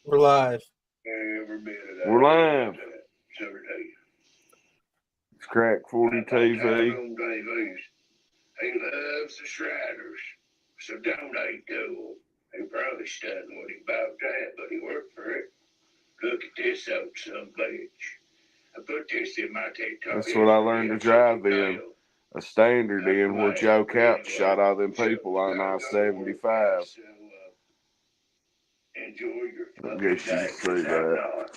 We're live. We're live. It's Crack 40 TV. He loves the Shriners, so donate to him. He probably studying what he about that, but he worked for it. Look at this old son bitch. I put this in my TikTok. That's what I learned to drive in. A standard in where Joe Couch shot all them people on I-75. Enjoy your I guess you can see that.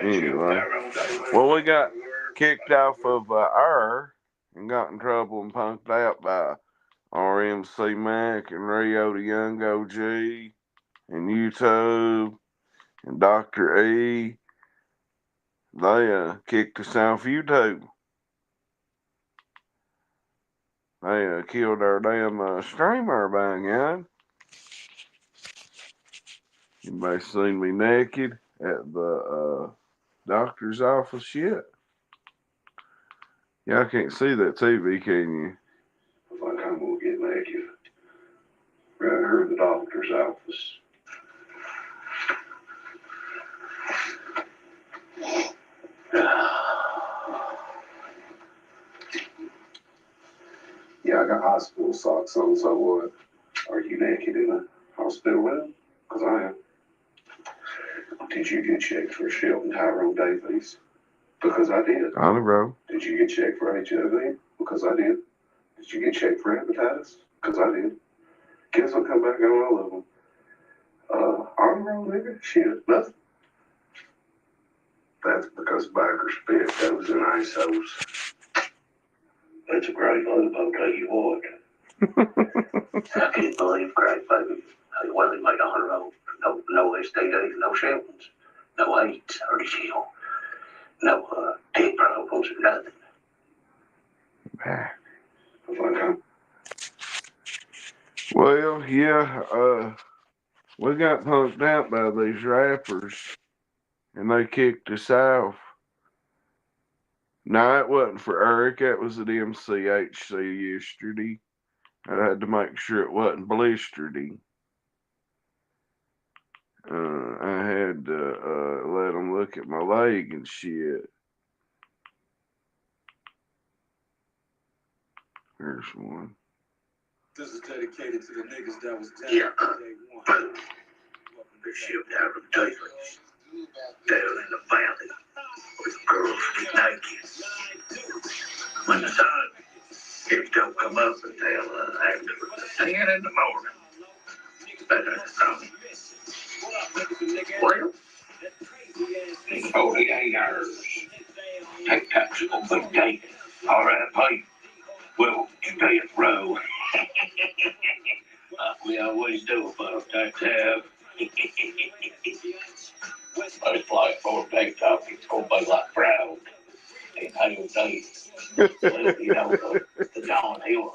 Anyway, well, we got kicked off of air and got in trouble and punked out by RMC Mac and Rio the Young OG and YouTube and Dr. E. They kicked us off YouTube. They killed our damn streamer bang, yeah. Anybody seen me naked at the doctor's office yet? Yeah, I can't see that TV, can you? Like I'm gonna get naked. Right here at the doctor's office. Yeah, I got hospital socks on, so what? Are you naked in a hospital room? Because I am. Did you get checked for Shelton Tyrone Davies? Because I did. On the road. Did you get checked for HIV? Because I did. Did you get checked for hepatitis? Because I did. Guess I'll come back on all of them. On the road, nigga? Shit, nothing. That's because biker spit goes in ISOs. It's a great loop, I'll tell you what. I can't believe great, baby. Well, he made on the road. No STDs, no Sheltons, no AIDS or the chill, no dick problems or nothing. Well, yeah, we got punked out by these rappers, and they kicked us off. No, it wasn't for Eric. That was at MCHC yesterday. I had to make sure it wasn't blisteredy. I had to let them look at my leg and shit. Here's one. This is dedicated to the niggas that was down Yeah. day one. They're shipped out of Davis, down in the valley, where the girls get naked. When the sun gets don't come up until after 10 in the morning. Well, in 48 hours, TikTok's gonna be taken. R.I.P. Well, death row. We always do about that tab. It's like for TikTok, it's gonna be like proud. And how you say, you know, the John Hill,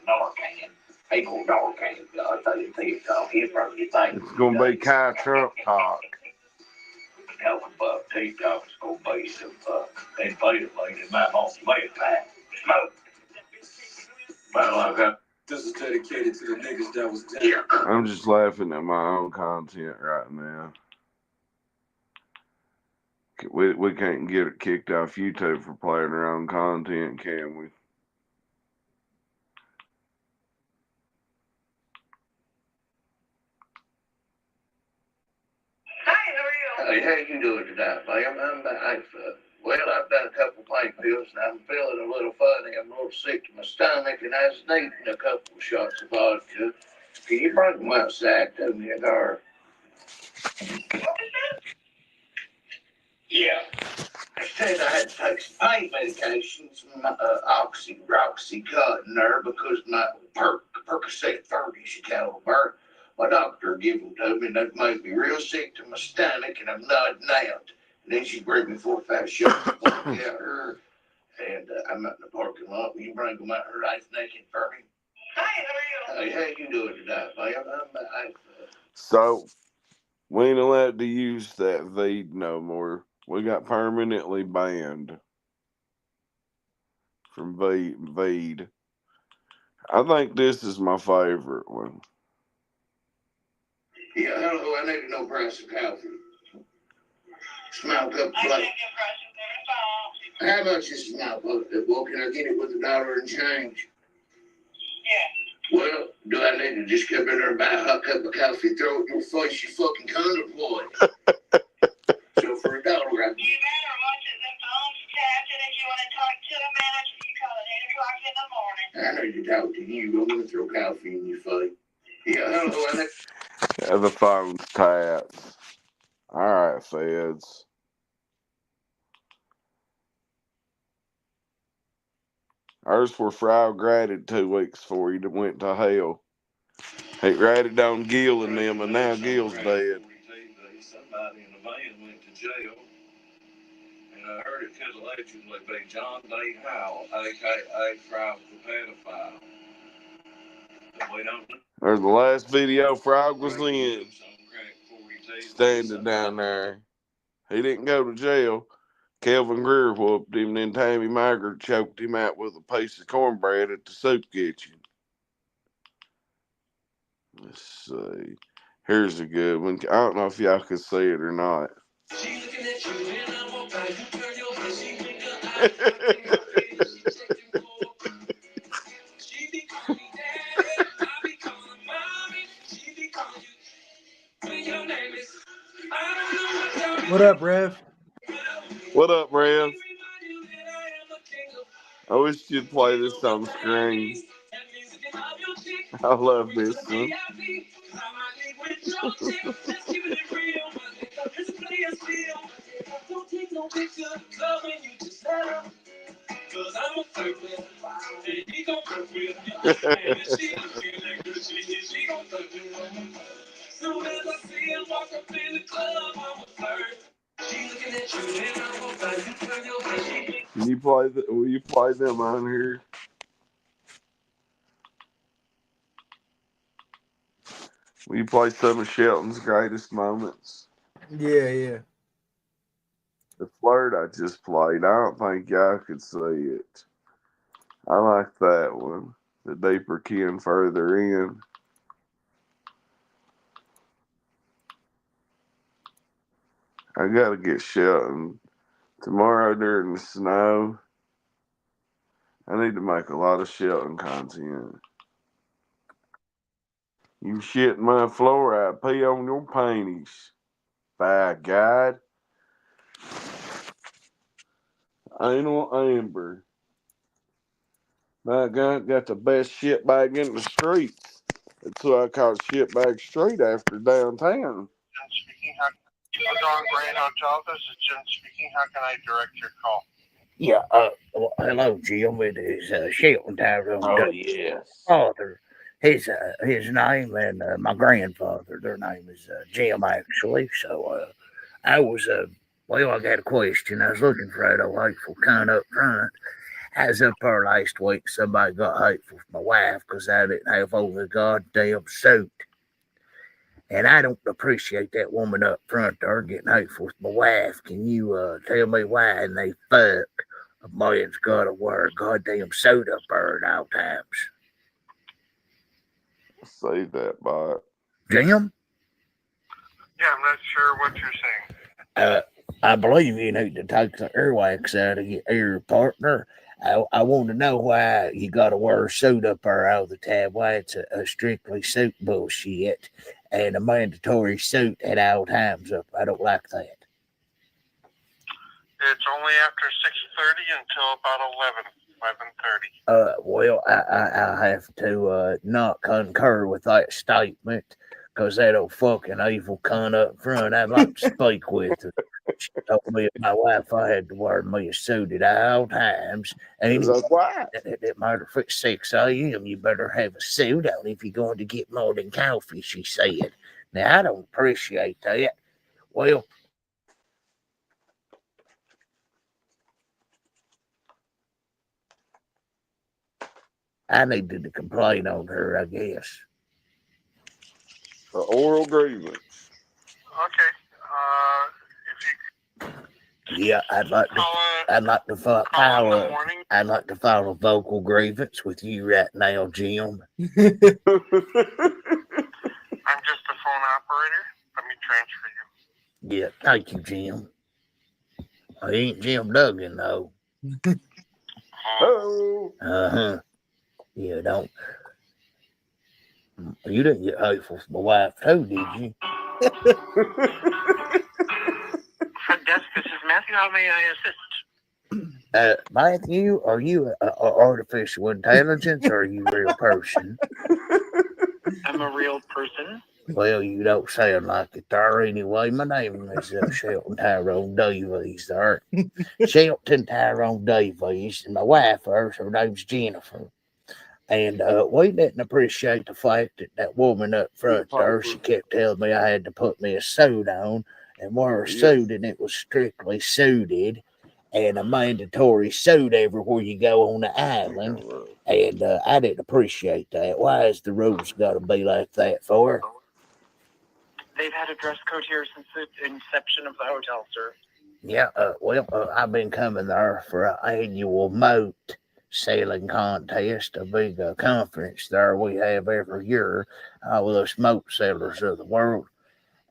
Narcan. People Narcan, I tell you, TikTok, he probably thinks It's gonna be Kai Trump talk. Talking about TikTok is gonna be some inflatable in my home bed pack. Smoke. Well, I got. This is dedicated to the niggas that was down. Yeah. I'm just laughing at my own content right now. We can't get it kicked off YouTube for playing our own content, can we? Hi, how are you? Hey, how you doing today, ma'am? Well, I've done a couple pain pills and I'm feeling a little funny. I'm a little sick to my stomach and I was needing a couple of shots of vodka. Can you bring them outside to me, or? Yeah. I said I had to take some pain medication, some Oxycontin there because my Percocet 30, she called them. My doctor gave them to me and that made me real sick to my stomach and I'm nodding out. And then she bring me 4 or 5 shots of vodka out here. And I'm out in the parking lot. Will you bring them out here right naked for me? Hi, how are you? Hey, how you doing today, ma'am? So, we ain't allowed to use that Veed no more. We got permanently banned from Veed. I think this is my favorite one. Yeah, hello, I need to know price of coffee. Small cup of black. How much is small cup? Well, can I get it with $1 and change? Yeah. Well, do I need to just come in there and buy a hot cup of coffee, throw it in your face, you fucking contemplate? So for $1, I can... You better watch it. The phone's tapped, and if you want to talk to the manager, you call at 8 o'clock in the morning. I need to talk to you. I'm going to throw coffee in your face. Yeah, hello, I need... Yeah, the phone's tapped. All right, feds. Ours were Frau gratted 2 weeks before he went to hell. He ratted on Gil and them, and now Gil's dead. Somebody in the van went to jail, and I heard it could allegedly be John D. Howell, a.k.a. Frog the pedophile. But we don't know. There's the last video Frog was in, standing down there. He didn't go to jail. Kelvin Greer whooped him, then Tammy Maggard choked him out with a piece of cornbread at the soup kitchen. Let's see. Here's a good one. I don't know if y'all can see it or not. What up, Rev? What up, Rev? I wish you'd play this on screen. I love this one. Will you play them on here? Will you play some of Shelton's greatest moments? Yeah. The flirt I just played, I don't think y'all could see it. I like that one. The deeper kin further in. I gotta get Shelton tomorrow during the snow. I need to make a lot of Shelton content. You shit my floor, I pee on your panties. By God. Anal Amber. My God, got the best shit bag in the streets. That's why I call it Shitbag Street after downtown. Jim speaking. Dawn Grand Hotel. This is Jim speaking. How can I direct your call? Yeah, well, hello, Jim. It is Shelton Tyrone. Oh, yes. Father. His name and my grandfather, their name is Jim, actually. So I was, well, I got a question. I was looking for that old hateful cunt up front. I was up there last week. Somebody got hateful with my wife because I didn't have on the goddamn suit. And I don't appreciate that woman up front there getting hateful with my wife. Can you tell me why in they fuck a man's got to wear a goddamn suit up there at all times? Say that, bot. Jim? Yeah, I'm not sure what you're saying. I believe you need to take the earwax out of your partner. I want to know why you got to wear a suit up there all the time. Why it's a strictly suit bullshit and a mandatory suit at all times up. I don't like that. It's only after 6:30 until about 11:30. Well, I have to not concur with that statement because that old fucking evil cunt up front, I'd like to speak with her. She told me if my wife I had to wear me a suit at all times. And it matter if it's 6 a.m., you better have a suit on if you're going to get more than coffee, she said. Now, I don't appreciate that. Well, I needed to complain on her, I guess. The oral grievance. Okay. Yeah, I'd like to file a vocal grievance with you right now, Jim. I'm just a phone operator. for you. Yeah, thank you, Jim. I ain't Jim Duggan, though. Oh, Uh-huh. Yeah, don't. You didn't get hateful for my wife, too, did you? Front desk, this is Matthew. How may I assist? Matthew, are you artificial intelligence or are you a real person? I'm a real person. Well, you don't sound like it there anyway. My name is Shelton Tyrone Davies there. Shelton Tyrone Davies, and my wife, her name's Jennifer. And we didn't appreciate the fact that woman up front there, she kept telling me I had to put me a suit on and wear a suit, and it was strictly suited and a mandatory suit everywhere you go on the island. And I didn't appreciate that. Why is the rules got to be like that for? They've had a dress code here since the inception of the hotel, sir. Yeah, I've been coming there for an annual moat sailing contest, a big conference there we have every year with us moat sailors of the world.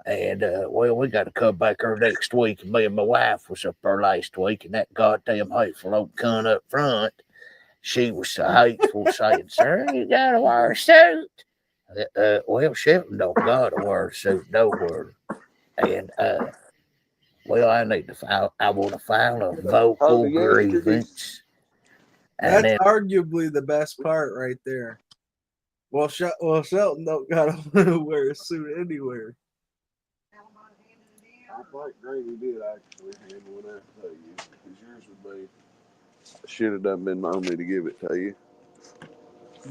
And, we got to come back here next week. And me and my wife was up there last week, and that goddamn hateful old cunt up front, she was so hateful, saying, "Sir, you got to wear a suit." Well, Shelton don't got to wear a suit nowhere. And, I need to file, I want to file a vocal grievance. And That's arguably the best part right there. Well, Shelton don't gotta wear a suit anywhere. I think Granny did actually handle that to you, because yours would be. I should have done been on me to give it to you.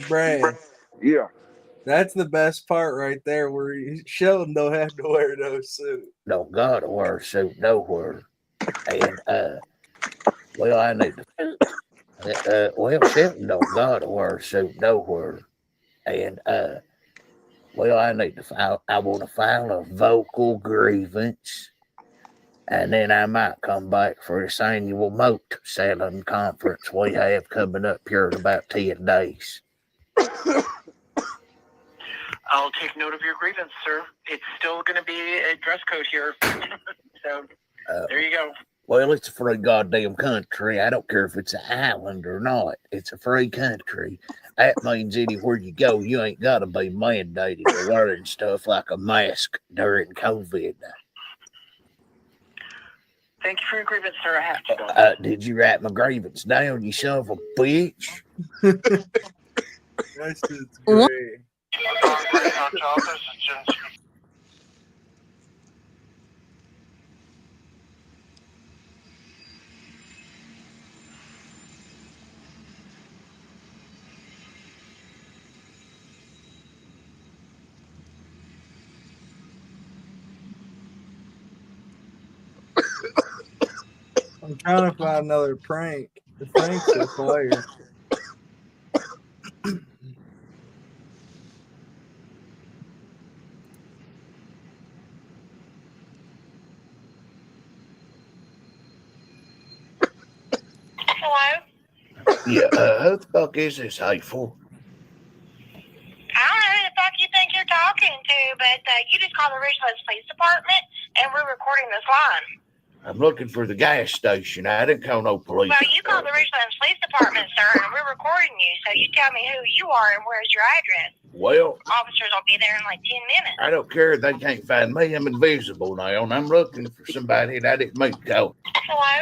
Brad, Yeah. that's the best part right there, where Shelton don't have to wear no suit. don't gotta wear a suit nowhere. And I need to. Shelton don't gotta wear a suit nowhere. And I need to file. I want to file a vocal grievance, and then I might come back for this annual moat sailing conference we have coming up here in about 10 days. I'll take note of your grievance, sir. It's still going to be a dress code here. So there you go. Well, it's a free goddamn country. I don't care if it's an island or not. It's a free country. That means anywhere you go, you ain't got to be mandated to wearing stuff like a mask during COVID. Thank you for your grievance, sir. I have to go. Did you write my grievance down, you son of a bitch? That's just great. Hotel, this is Jen speaking. I'm trying to find another prank. The pranks are fire. Hello? Yeah, who the fuck is this hateful? I don't know who the fuck you think you're talking to, but you just called the Richlands Police Department, and we're recording this line. I'm looking for the gas station. I didn't call no police. Well, you called the Richlands Police Department, sir, and we're recording you, so you tell me who you are and where's your address. Well, Officers will be there in like 10 minutes. I don't care if they can't find me. I'm invisible now, and I'm looking for somebody that I didn't meet to. Hello?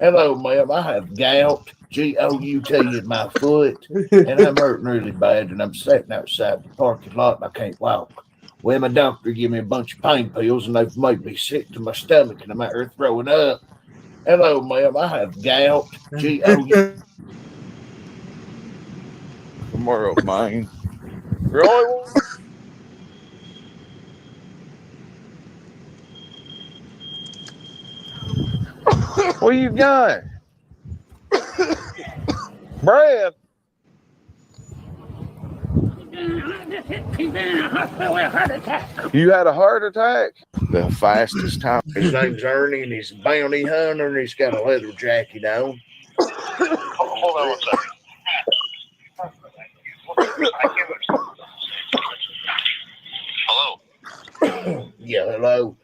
Hello, ma'am. I have gout, G-O-U-T, in my foot, and I'm hurting really bad, and I'm sitting outside the parking lot, and I can't walk. Well, my doctor gave me a bunch of pain pills, and they've made me sick to my stomach, and I'm out here throwing up. Hello, ma'am. I have gout, G-O-U. Tomorrow, mine. Really? What you got? Brad. You had a heart attack? The fastest time. His name's Ernie, and he's a bounty hunter, and he's got a leather jacket on. Hold on one second. Hello. Yeah, hello.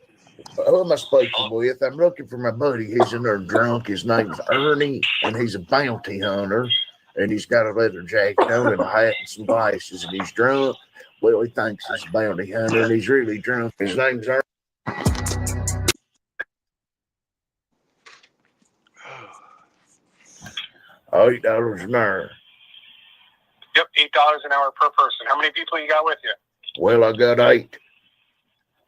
Who am I speaking with? I'm looking for my buddy. He's in there drunk. His name's Ernie, and he's a bounty hunter. And he's got a leather jacket on and a hat and some glasses, and he's drunk. Well, he thinks he's a bounty hunter, and he's really drunk. His name's Ernie. $8 an hour. Yep, $8 an hour per person. How many people you got with you? Well, I got 8.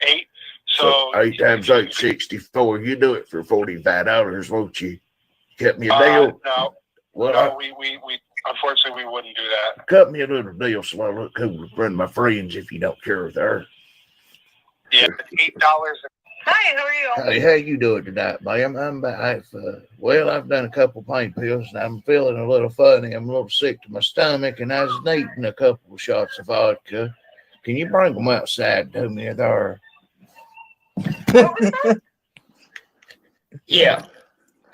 8. So 8 times 8, 64. You do it for $45, won't you? Cut me a deal. No. Well, No, we unfortunately we wouldn't do that. cut me a little deal so I look cool in front of my friends if you don't care with her. Yeah, $8. Hi, how are you? Hey, how you doing tonight, ma'am? I've done a couple pain pills and I'm feeling a little funny. I'm a little sick to my stomach and I was needing a couple of shots of vodka. Can you bring them outside to me there? Yeah.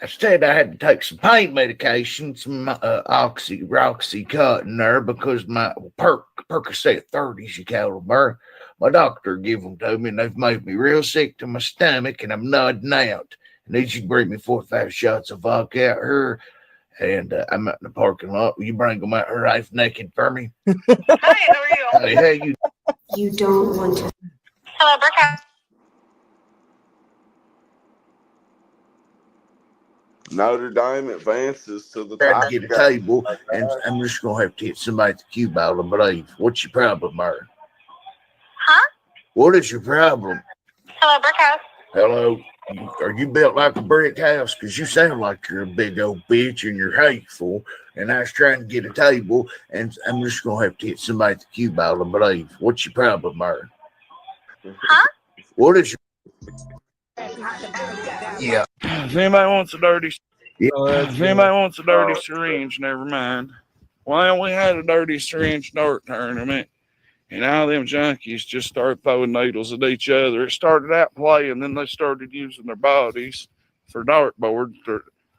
I said I had to take some pain medication, some Oxycontin there because my Percocet 30s, you call them. My doctor gave them to me and they've made me real sick to my stomach and I'm nodding out. I need you to bring me 4 or 5 shots of vodka out here. And I'm out in the parking lot. Will you bring them out here half naked for me? Hi, how are you? Hey, how you? You don't want to. Hello, Brickhouse. Notre Dame advances to the Trying top. to get a table, and I'm just gonna have to hit somebody at the cue ball, I believe. What's your problem, Mary? Huh? What is your problem? Hello, Brickhouse. Hello? Are you built like a brick house? Because you sound like you're a big old bitch and you're hateful. And I was trying to get a table, and I'm just gonna have to hit somebody at the cue ball, I believe. What's your problem, Mary? Huh? What is your? Yeah. If anybody wants a dirty, That's syringe, never mind. Well, we had a dirty syringe dart tournament, and all them junkies just started throwing needles at each other. It started out playing, then they started using their bodies for dartboards.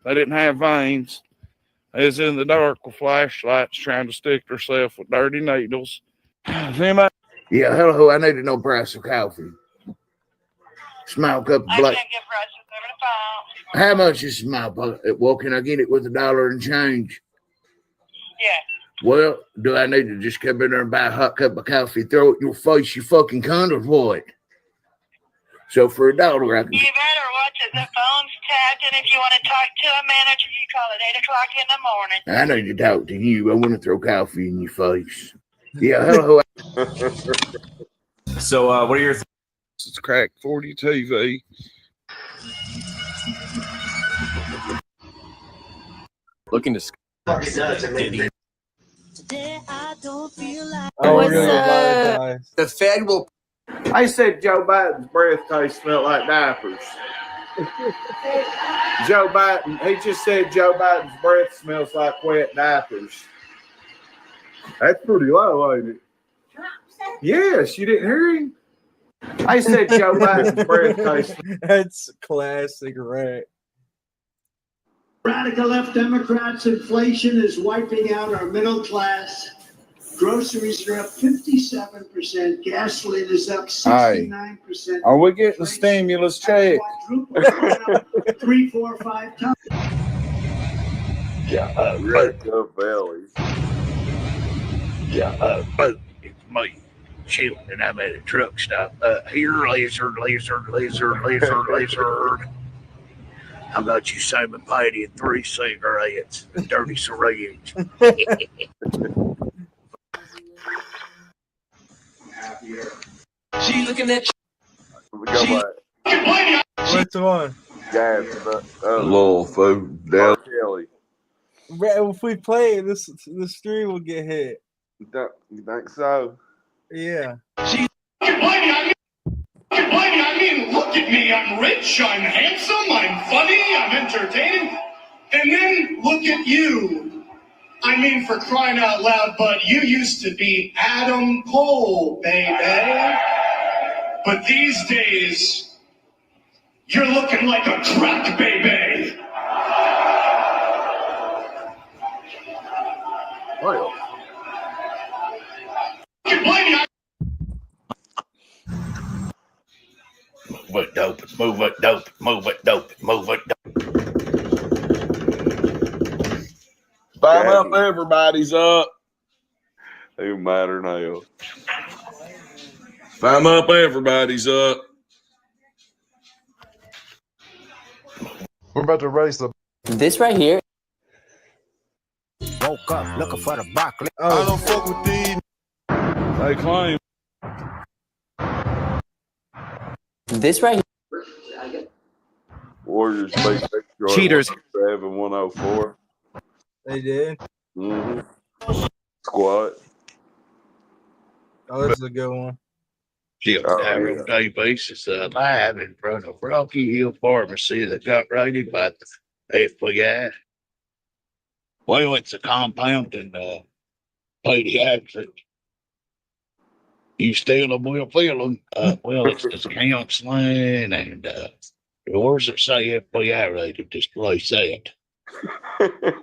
They didn't have veins. They was in the dark with flashlights trying to stick themselves with dirty needles. If anybody, Yeah, hello, I need to know price of coffee. Small cup of I black. can't give prices over the phone. How much is small cup? Well, can I get it with $1 and change? Yeah. Well, do I need to just come in there and buy a hot cup of coffee, throw it in your face, you fucking cunt, or what? So for $1, I can. You better watch it. The phone's tapped, and if you want to talk to a manager, you call at 8 o'clock in the morning. I need to talk to you. I want to throw coffee in your face. Yeah, hello. So, what are your it's Crack 40 TV. looking to? Oh, What's really up? apologize. The Fed will. I said Joe Biden's breath taste smelled like diapers. Joe Biden, he just said Joe Biden's breath smells like wet diapers. That's pretty low, ain't it? Yes, you didn't hear him? I said Joe Biden's breath tastes. That's classic, right? Radical left Democrats, inflation is wiping out our middle class. Groceries are up 57%. Gasoline is up 69%. Are we getting a stimulus check? 3, 4, 5 times. Yeah, Right up bellies. it's me, chilling, and I'm at a truck stop. Here, lizard. I got you Simon Patty and 3 cigarettes, and dirty syringe. She looking at. Go back. Which one? Guys, little food. Down Kelly. If we play, the stream will get hit. You think so? Yeah. I mean, look at me. I'm rich, I'm handsome, I'm funny, I'm entertaining. And then look at you. I mean, for crying out loud, but you used to be Adam Cole, baby. But these days, you're looking like a crack baby. Well, But no, dope it, move it, dope it, move it, dope it, move it, dope it. Time up, everybody's up. Who matter now? Time up, everybody's up. We're about to race the. This right here. Woke up looking for the broccoli. I don't fuck with these. They claim. This right here. Warriors beat Detroit Cheaters. 107-104. They did. Mm-hmm. Squat. Oh, that's a good one. Jill Tyrone Davis is live in front of Rocky Hill Pharmacy that got raided by the FBI. Well, it's a compound in pediatric. You steal them, we'll feel them. Well, it's counseling and doors that say FBI raided this place at.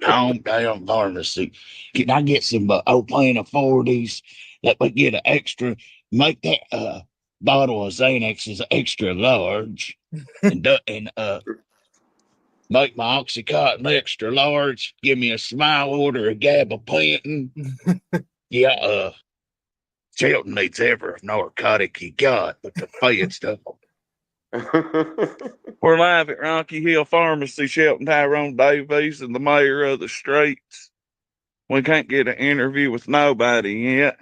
Calm down, pharmacy. Can I get some Opana 40s? Let me get an extra. Make that bottle of Xanax is extra large, and make my Oxycontin extra large. Give me a smile order of gabapentin. Yeah, Shelton needs every narcotic he got, but the feds don't. We're live at Rocky Hill Pharmacy, Shelton Tyrone Davies and the mayor of the streets. We can't get an interview with nobody yet.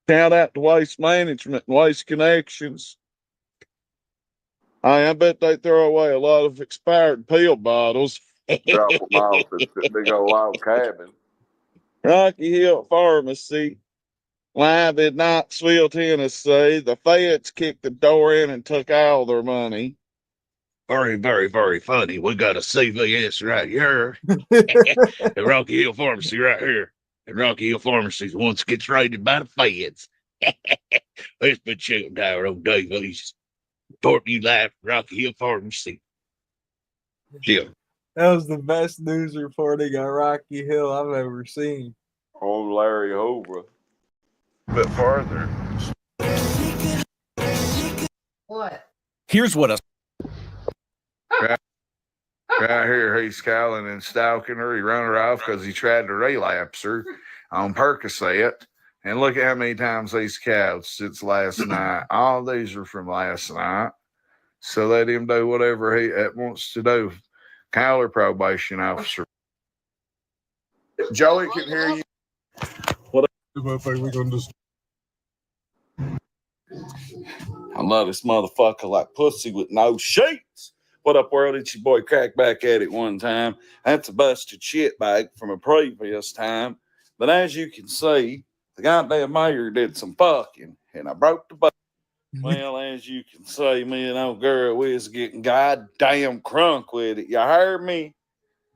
Shout out to Waste Management and Waste Connections. I bet they throw away a lot of expired pill bottles. Drop them off at the big old log cabin. Rocky Hill Pharmacy, live in Knoxville, Tennessee. The feds kicked the door in and took all their money. Very, very, very funny. We got a CVS right here. The Rocky Hill Pharmacy right here. And Rocky Hill Pharmacy once gets raided by the feds. It's been Shelton Tyrone Davies. Reporting you live from Rocky Hill Pharmacy. Jill. That was the best news reporting on Rocky Hill I've ever seen. On Larry Hoover. A bit farther. What? Here's what a. Right here, he's scowling and stalking her. He run her off because he tried to relapse her on Percocet. And look at how many times he's cowed since last night. All these are from last night. So let him do whatever he wants to do. Call her probation officer. Joey can hear you. What we gonna do? I love this motherfucker like pussy with no sheets. What up, world? It's your boy Crack back at it one time. That's a busted shit bag from a previous time. But as you can see, the goddamn mayor did some fucking, and I broke the butt. Well, as you can see, me and old girl, we was getting goddamn crunk with it. You heard me?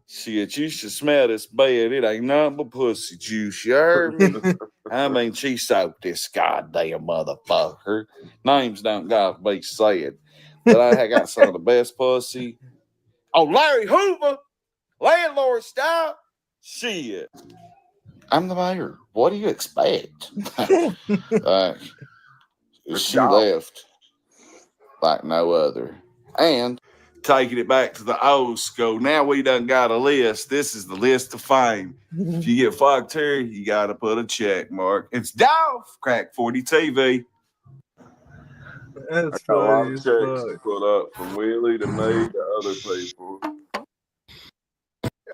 Shit, you should smell this bed. It ain't nothing but pussy juice. You heard me? I mean, she soaked this goddamn motherfucker. Names don't gotta be said. But I got some of the best pussy. Oh, Larry Hoover, landlord style. Shit. I'm the mayor. What do you expect? She left like no other. And taking it back to the old school. Now we done got a list. This is the list of fame. If you get fucked here, you got to put a check mark. It's Dolph, Crack 40 TV. That's I got a lot funny of as checks fuck. to put up from Willie to me to other people.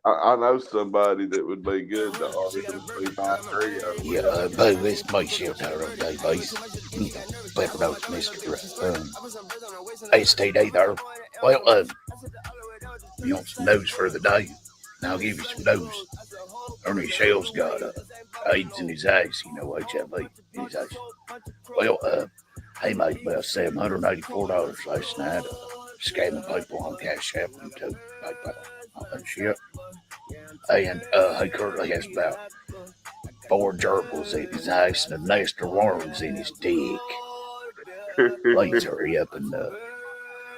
I know somebody that would be good to RWC93. Yeah, baby, it's my Shelton Tyrone Davies. Better know it's Mr. STD there. Well, you want some news for the day? And I'll give you some news. Ernie Shell's got AIDS in his eyes, HIV in his eyes. Well, he made about $784 last night scamming people on Cash App and to PayPal, all that shit. And he currently has about 4 gerbils in his eyes and a nest of worms in his dick. Please hurry up and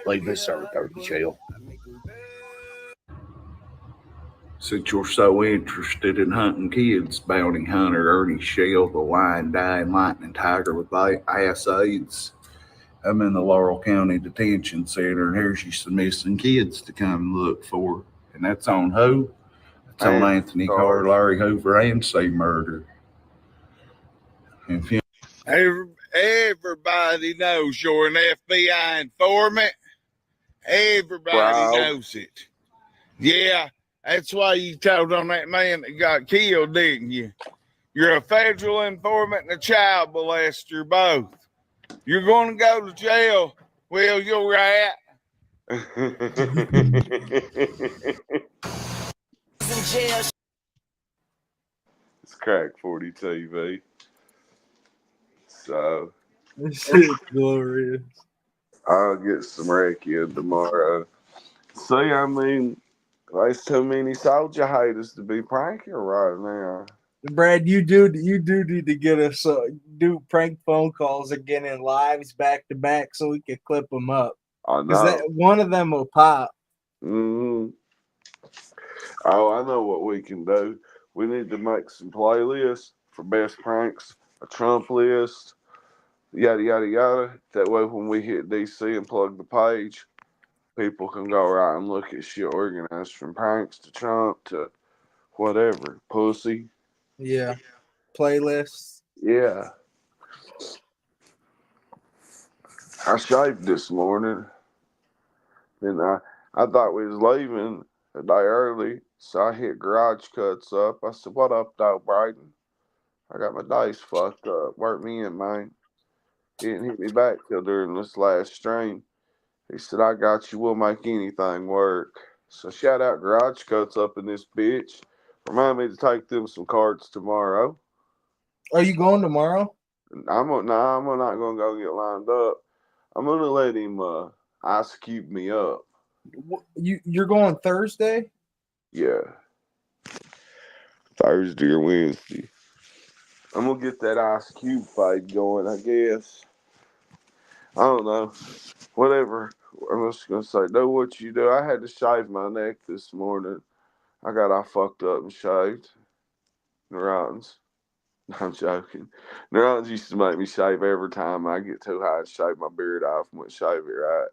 leave this our dirty shell. Since you're so interested in hunting kids, bounty hunter Ernie Shell, the lion, dying lightning tiger with ass AIDS, I'm in the Laurel County Detention Center, and here's some missing kids to come look for. And that's on who? It's on Anthony Carr, Larry Hoover, and C. Murder. If you Everybody knows you're an FBI informant. Everybody knows it. Yeah, that's why you told on that man that got killed, didn't you? You're a federal informant and a child molester both. You're going to go to jail. Well, you're right. It's Crack 40 TV. So This is glorious. I'll get some wreck in tomorrow. See, I mean, there's too many soldier haters to be pranking right now. Brad, you do need to get us do prank phone calls again in lives back to back so we can clip them up. I know. Because one of them will pop. Mm-hmm. Oh, I know what we can do. We need to make some playlists for best pranks, a Trump list, yada, yada, yada. That way when we hit DC and plug the page, people can go right and look at shit organized from pranks to Trump to whatever. Pussy. Yeah. Playlists. Yeah. I shaved this morning. Then I thought we was leaving a day early, so I hit Garage Cuts up. I said, "What up, though, Brayden? I got my dice fucked up. Work me in, man." He didn't hit me back till during this last stream. He said, "I got you. We'll make anything work." So shout out Garage Cuts up in this bitch. Remind me to take them some cards tomorrow. Are you going tomorrow? I'm not gonna go get lined up. I'm gonna let him Ice Cube me up. You're going Thursday? Yeah. Thursday or Wednesday. I'm gonna get that Ice Cube fight going, I guess. I don't know. Whatever. I'm just gonna say, do what you do. I had to shave my neck this morning. I got all fucked up and shaved. Neurons. I'm joking. Neurons used to make me shave every time I get too high and shave my beard off and wouldn't shave it right.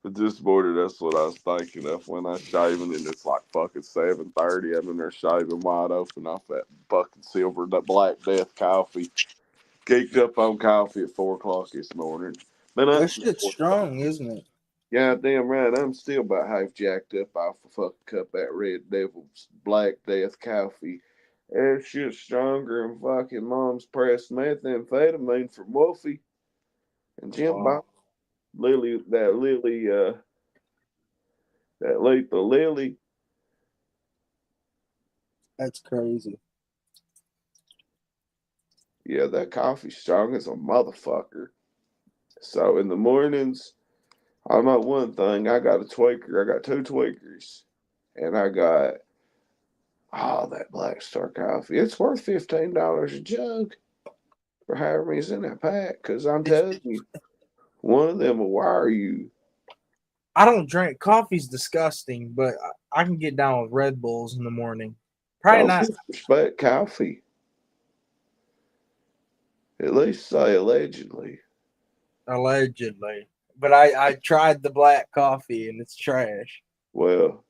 But this morning, that's what I was thinking of when I was shaving, and it's like fucking 7:30. I'm in there shaving wide open off that fucking silver, that Black Death coffee. Geeked up on coffee at 4 o'clock this morning. That shit's strong, isn't it? Yeah, damn right. I'm still about half jacked up off a fucking cup of that Red Devil's Black Death coffee. That shit's stronger than fucking mom's pressed methamphetamine from Wolfie and Jim Bob. That lethal Lily. That's crazy. Yeah, that coffee's strong as a motherfucker. So in the mornings, I know one thing. I got a tweaker. I got 2 tweakers. And I got that Black Star coffee. It's worth $15 a jug for however many's in that pack. Because I'm telling you, one of them will wire you. I don't drink. Coffee's disgusting, but I can get down with Red Bulls in the morning. Probably not. Respect coffee. At least say allegedly. Allegedly. But I tried the black coffee and it's trash. Well,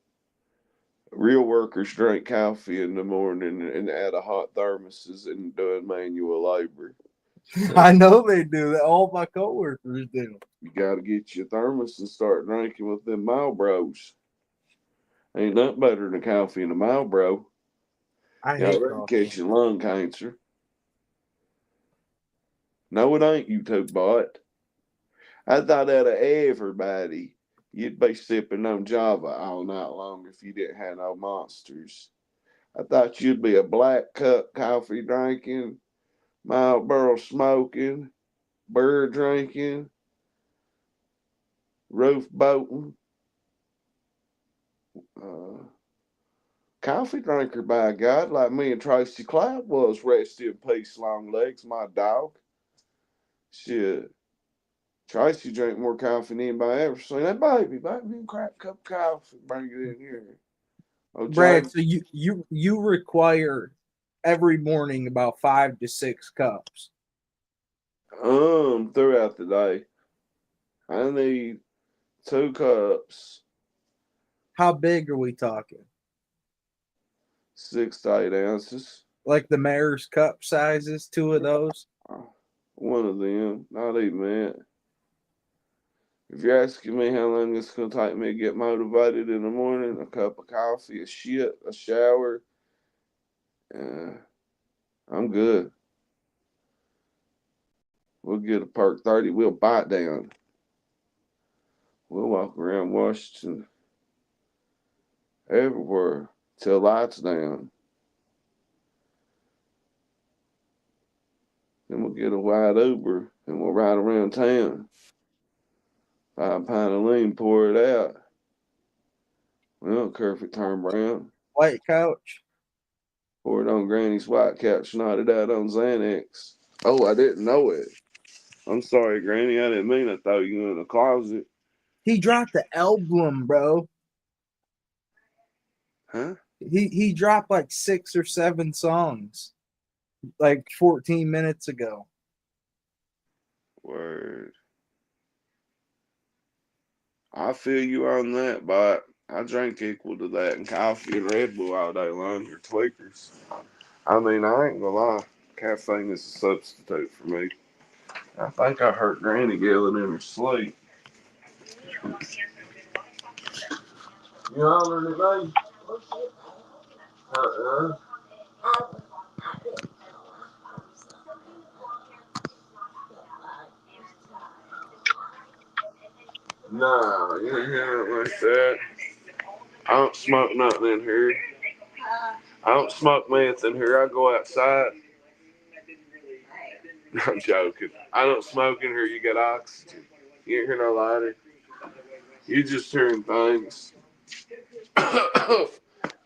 real workers drink coffee in the morning and add a hot thermoses and doing manual labor. I know they do that. All my coworkers do. You got to get your thermos and start drinking with them Marlboros. Ain't nothing better than coffee and a Marlboro. I hate coffee. Catching lung cancer. No, it ain't, you two bot. I thought out of everybody, you'd be sipping on Java all night long if you didn't have no monsters. I thought you'd be a black cup coffee drinking, Marlboro smoking, beer drinking, roof boating, coffee drinker, by God, like me and Tracy Cloud was. Rest in peace, long legs, my dog. Shit. Tracy drank more coffee than anybody ever seen. That baby me a crap cup of coffee. Bring it in here. Oh, Brad, so you require every morning about 5 to 6 cups. Throughout the day. I need 2 cups, How big are we talking? 6 to 8 ounces. Like the mayor's cup sizes, 2 of those? One of them, not even that. If you're asking me how long it's going to take me to get motivated in the morning, a cup of coffee, a shit, a shower, I'm good. We'll get a perk 30. We'll bite down. We'll walk around Washington everywhere till lights down. Then we'll get a wide Uber and we'll ride around town. 5 pint of lean, pour it out. We don't care if it turn brown. White couch? Pour it on Granny's white couch, knotted out on Xanax. Oh, I didn't know it. I'm sorry, Granny. I didn't mean to throw you in the closet. He dropped the album, bro. Huh? He dropped like 6 or 7 songs like 14 minutes ago. Word. I feel you on that, but I drink equal to that and coffee and Red Bull all day long. You're tweakers. I mean, I ain't gonna lie. Caffeine is a substitute for me. I think I heard Granny yelling in her sleep. You hollering at me? No, you ain't hearing it like that. I don't smoke nothing in here. I don't smoke meth in here. I go outside. I'm joking. I don't smoke in here. You got oxygen. You ain't hear no lighter. You just hearing things. I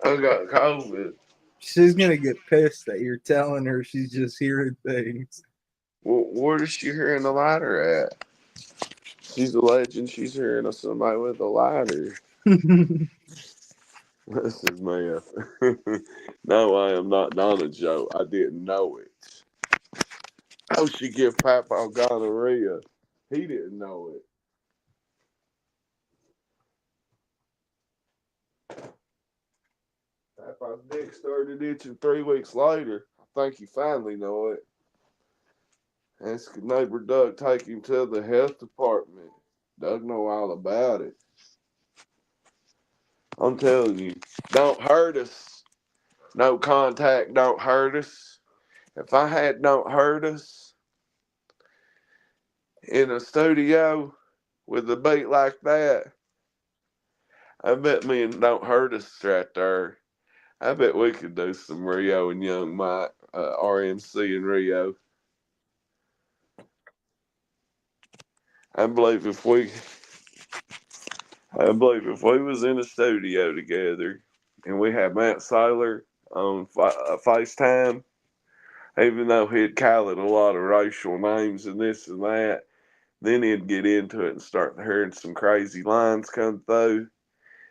got COVID. She's gonna get pissed that you're telling her she's just hearing things. Well, where is she hearing the lighter at? She's a legend. She's hearing of somebody with a lighter. This is meth. No, I am not Donna Joe. I didn't know it. Oh, she give Papa gonorrhea. He didn't know it. Papa's dick started itching 3 weeks later. I think he finally know it. Ask neighbor Doug, take him to the health department. Doug know all about it. I'm telling you, don't hurt us. No contact don't hurt us. If I had don't hurt us in a studio with a beat like that, I bet me and don't hurt us right there. I bet we could do some Rio and Young Mike, RMC and Rio. I believe if we was in a studio together and we had Matt Saylor on FaceTime, even though he'd call it a lot of racial names and this and that, then he'd get into it and start hearing some crazy lines come through.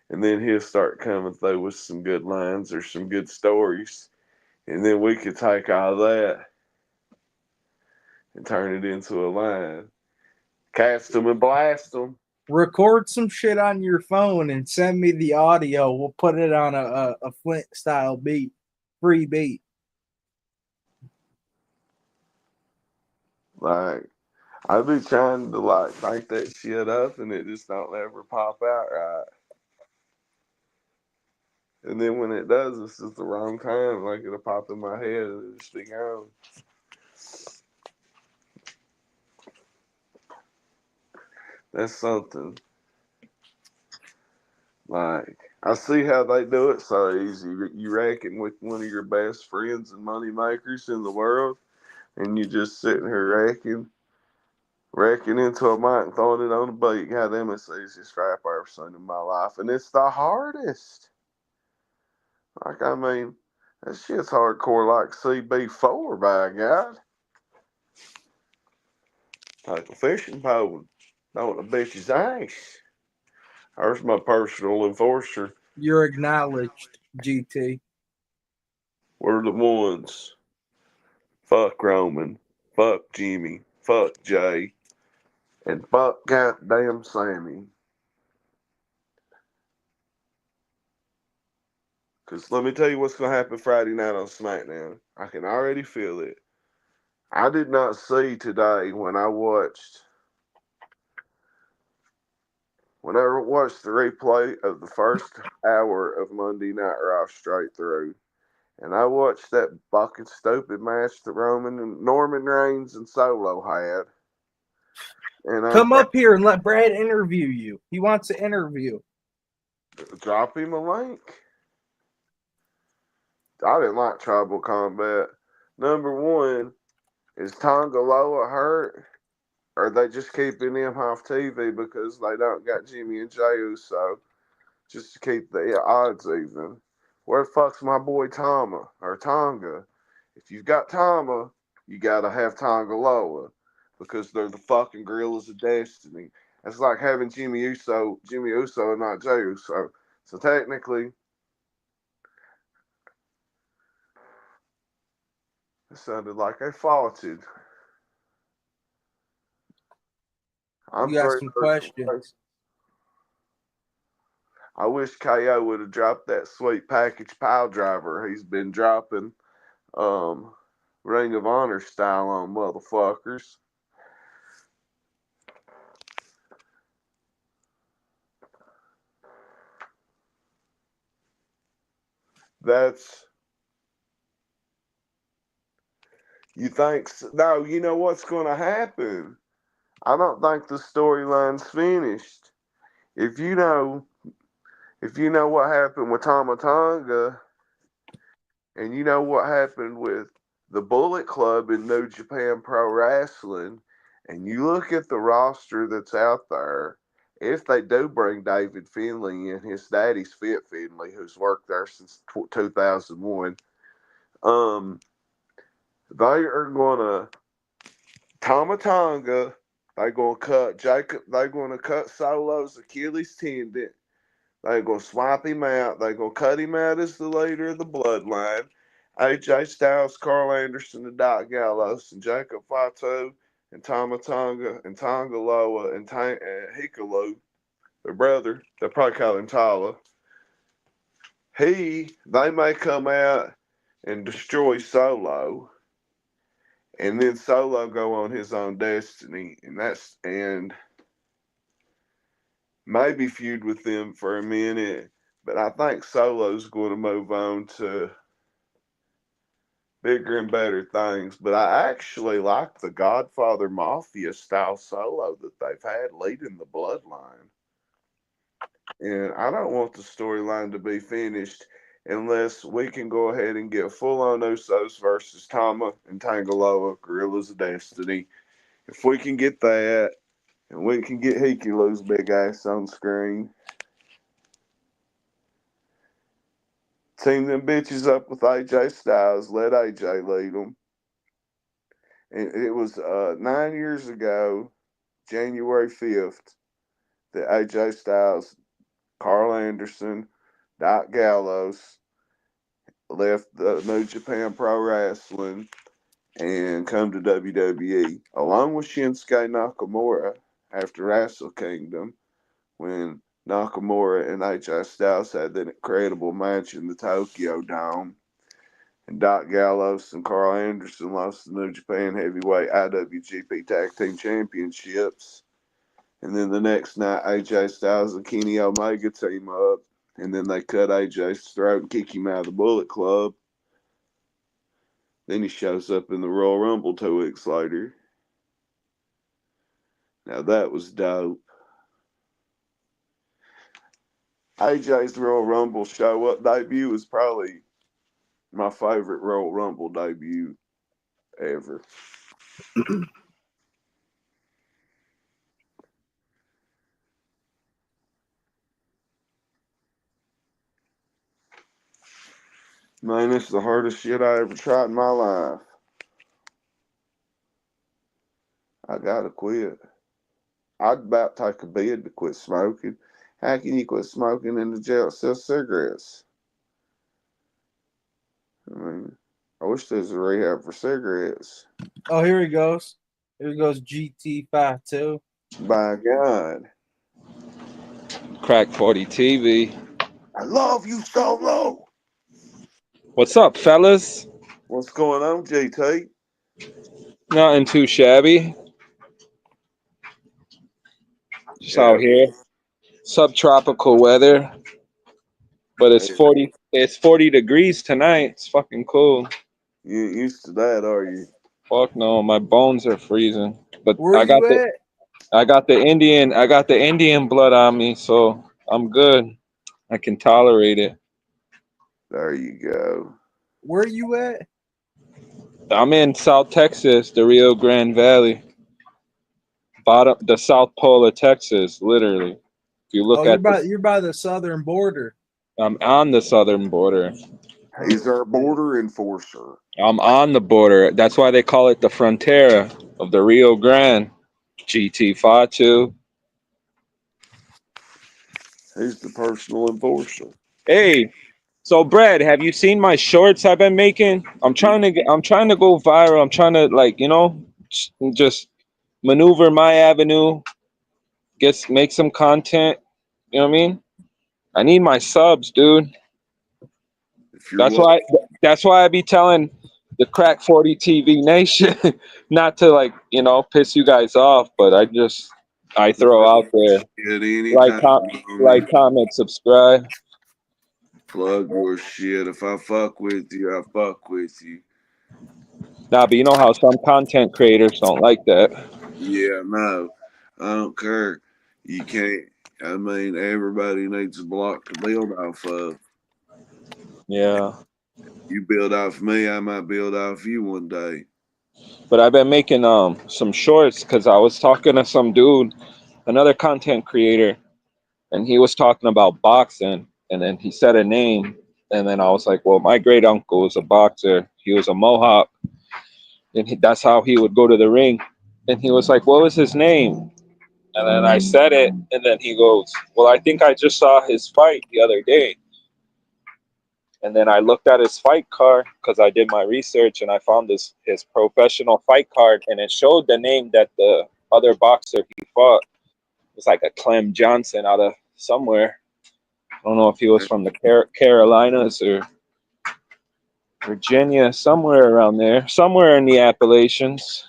And then he'll start coming through with some good lines or some good stories. And then we could take all that and turn it into a line. Cast them and blast them. Record some shit on your phone and send me the audio. We'll put it on a Flint style beat. Free beat. Like, I be trying to like think that shit up and it just don't ever pop out right. And then when it does, it's just the wrong time. Like it'll pop in my head and it'll just be gone. That's something. Like, I see how they do it so easy. You reckon with one of your best friends and money makers in the world, and you just sitting here wrecking into a mic and throwing it on the beat. God damn, it's the easiest rap I've ever seen in my life. And it's the hardest. Like, I mean, that shit's hardcore like CB4, by God. Like a fishing pole. Throwing a bitch's ass. There's my personal enforcer. You're acknowledged, GT. We're the ones. Fuck Roman. Fuck Jimmy. Fuck Jay. And fuck goddamn Sammy. Because let me tell you what's going to happen Friday night on SmackDown. I can already feel it. I did not see today when I watched the replay of the first hour of Monday Night Raw straight through. And I watched that fucking stupid match that Roman and Norman Reigns and Solo had. And Come up here and let Brad interview you. He wants to interview. Drop him a link. I didn't like Tribal Combat. Number one, is Tonga Loa hurt? Or are they just keeping him off TV because they don't got Jimmy and Jey Uso just to keep the odds even? Where the fuck's my boy Tama or Tonga? If you've got Tama, you gotta have Tonga Loa because they're the fucking Gorillas of Destiny. It's like having Jimmy Uso and not Jey Uso. So technically, it sounded like I faulted. You got some questions. I wish KO would have dropped that sweet package pile driver he's been dropping Ring of Honor style on motherfuckers. No, you know what's going to happen? I don't think the storyline's finished. If you know what happened with Tama Tonga, and you know what happened with the Bullet Club in New Japan Pro Wrestling, and you look at the roster that's out there, if they do bring David Finlay in, his daddy's Fit Finlay, who's worked there since 2001, they are gonna Tama Tonga. They're gonna cut Solo's Achilles tendon. They're gonna swap him out. They're gonna cut him out as the leader of the bloodline. AJ Styles, Carl Anderson, and Doc Gallows, and Jacob Fatu, and Tama Tonga, and Tonga Loa, and Hikalu, their brother. They probably call him Tala. They may come out and destroy Solo, and then Solo go on his own destiny, and maybe feud with them for a minute. But I think Solo's going to move on to bigger and better things. But I actually like the Godfather Mafia style Solo that they've had leading the bloodline. And I don't want the storyline to be finished unless we can go ahead and get full-on Usos versus Tama and Tanga Loa, Gorillas of Destiny. If we can get that, and we can get Hikalu's big ass on screen, team them bitches up with AJ Styles, let AJ lead them. And it was 9 years ago, January 5th, that AJ Styles, Carl Anderson, Doc Gallows left the New Japan Pro Wrestling and come to WWE, along with Shinsuke Nakamura after Wrestle Kingdom, when Nakamura and AJ Styles had that incredible match in the Tokyo Dome. And Doc Gallows and Carl Anderson lost the New Japan Heavyweight IWGP Tag Team Championships. And then the next night, AJ Styles and Kenny Omega team up. And then they cut AJ's throat and kick him out of the Bullet Club. Then he shows up in the Royal Rumble 2 weeks later. Now that was dope. AJ's Royal Rumble show-up debut was probably my favorite Royal Rumble debut ever. Man, it's the hardest shit I ever tried in my life. I gotta quit. I'd about take a bid to quit smoking. How can you quit smoking in the jail that sells cigarettes? I mean, I wish there was a rehab for cigarettes. Oh, here he goes. Here goes GT52. By God. Crack 40 TV. I love you, Solo. What's up, fellas? What's going on, JT? Nothing too shabby. Just out here. Subtropical weather. But it's 40 degrees tonight. It's fucking cool. You ain't used to that, are you? Fuck no, my bones are freezing. But Where I got you at? I got the Indian blood on me, so I'm good. I can tolerate it. There you go. Where you at? I'm in South Texas, the Rio Grande Valley. The South Pole of Texas, literally. If you look you're by the southern border. I'm on the southern border. He's our border enforcer. I'm on the border. That's why they call it the frontera of the Rio Grande. GT Fatu. He's the personal enforcer. Hey, so Brad, have you seen my shorts I've been making? I'm trying to go viral. I'm trying to just maneuver my avenue. Make some content. You know what I mean? I need my subs, dude. That's why I be telling the Crack 40 TV Nation not to piss you guys off, but I throw out there like, comment, subscribe. Plug your shit. If I fuck with you, I fuck with you. Nah, but you know how some content creators don't like that. Yeah, no. I don't care. You can't. I mean, everybody needs a block to build off of. Yeah. You build off me, I might build off you one day. But I've been making some shorts because I was talking to some dude, another content creator, and he was talking about boxing, and then he said a name, and then I was like, well, my great uncle was a boxer. He was a Mohawk, and that's how he would go to the ring. And he was like, what was his name? And then I said it, and then he goes, well, I think I just saw his fight the other day. And then I looked at his fight card because I did my research, and I found his professional fight card, and it showed the name that the other boxer he fought was like a Clem Johnson out of somewhere. I don't know if he was from the Carolinas or Virginia, somewhere around there, somewhere in the Appalachians.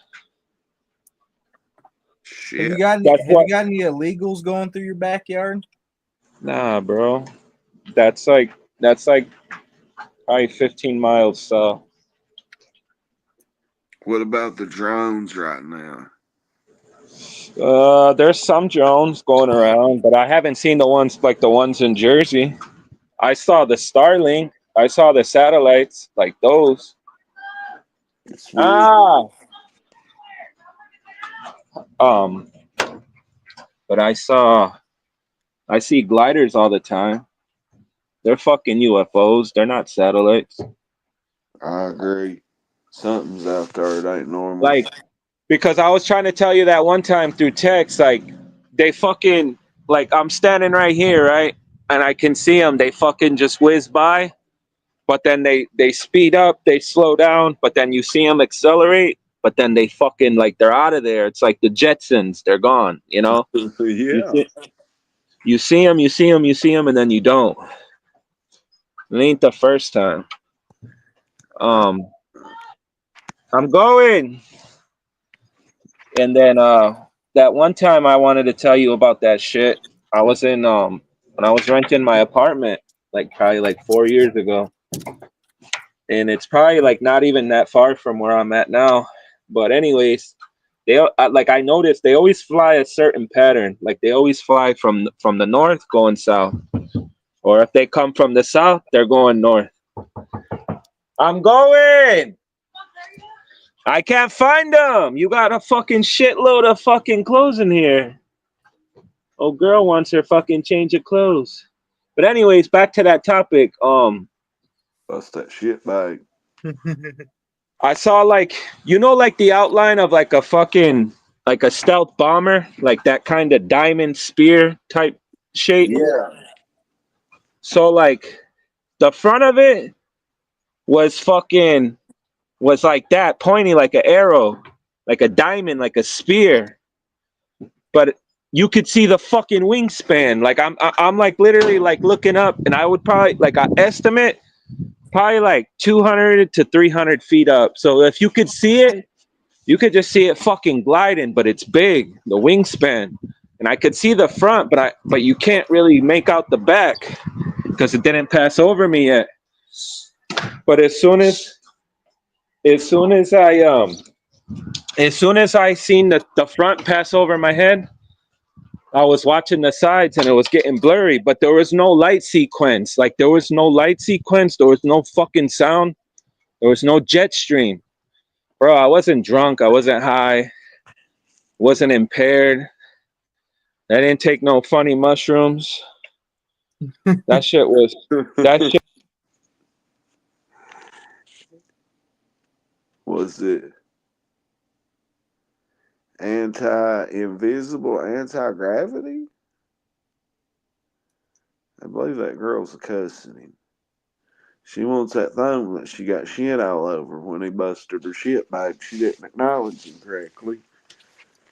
Shit. Have you got any illegals going through your backyard? Nah, bro. That's like probably 15 miles south. What about the drones right now? There's some drones going around, but I haven't seen the ones like the ones in Jersey. I saw the Starlink. I saw the satellites, like those. But I see gliders all the time. They're fucking UFOs. They're not satellites. I agree. Something's out there. It ain't normal. Like, because I was trying to tell you that one time through text, like, they fucking, like, I'm standing right here, right? And I can see them. They fucking just whiz by. But then they speed up, they slow down, but then you see them accelerate, but then they fucking, like, they're out of there. It's like the Jetsons. They're gone, you know? Yeah. You see them, and then you don't. It ain't the first time. I'm going. And then that one time I wanted to tell you about that shit. I was in when I was renting my apartment, probably 4 years ago. And it's probably not even that far from where I'm at now. But anyways, I noticed they always fly a certain pattern. Like they always fly from the north going south. Or if they come from the south, they're going north. I'm going. I can't find them. You got a fucking shitload of fucking clothes in here. Oh, girl wants her fucking change of clothes. But anyways, back to that topic. Bust that shit bag. I saw the outline of a fucking a stealth bomber, like that kind of diamond spear type shape. Yeah. So the front of it was like that, pointy like an arrow, like a diamond, like a spear. but you could see the fucking wingspan. Like I'm like literally like looking up, and I would probably like I estimate probably like 200 to 300 feet up. So if you could see it, you could just see it fucking gliding, but it's big, the wingspan. And I could see the front, but you can't really make out the back because it didn't pass over me yet. But as soon as I seen the front pass over my head, I was watching the sides and it was getting blurry, but there was no light sequence. Like there was no light sequence. There was no fucking sound. There was no jet stream. Bro, I wasn't drunk. I wasn't high. Wasn't impaired. I didn't take no funny mushrooms. That shit. Was it anti-invisible, anti-gravity? I believe that girl's cussing him. She wants that thing that she got shit all over when he busted her shit bag. She didn't acknowledge him correctly.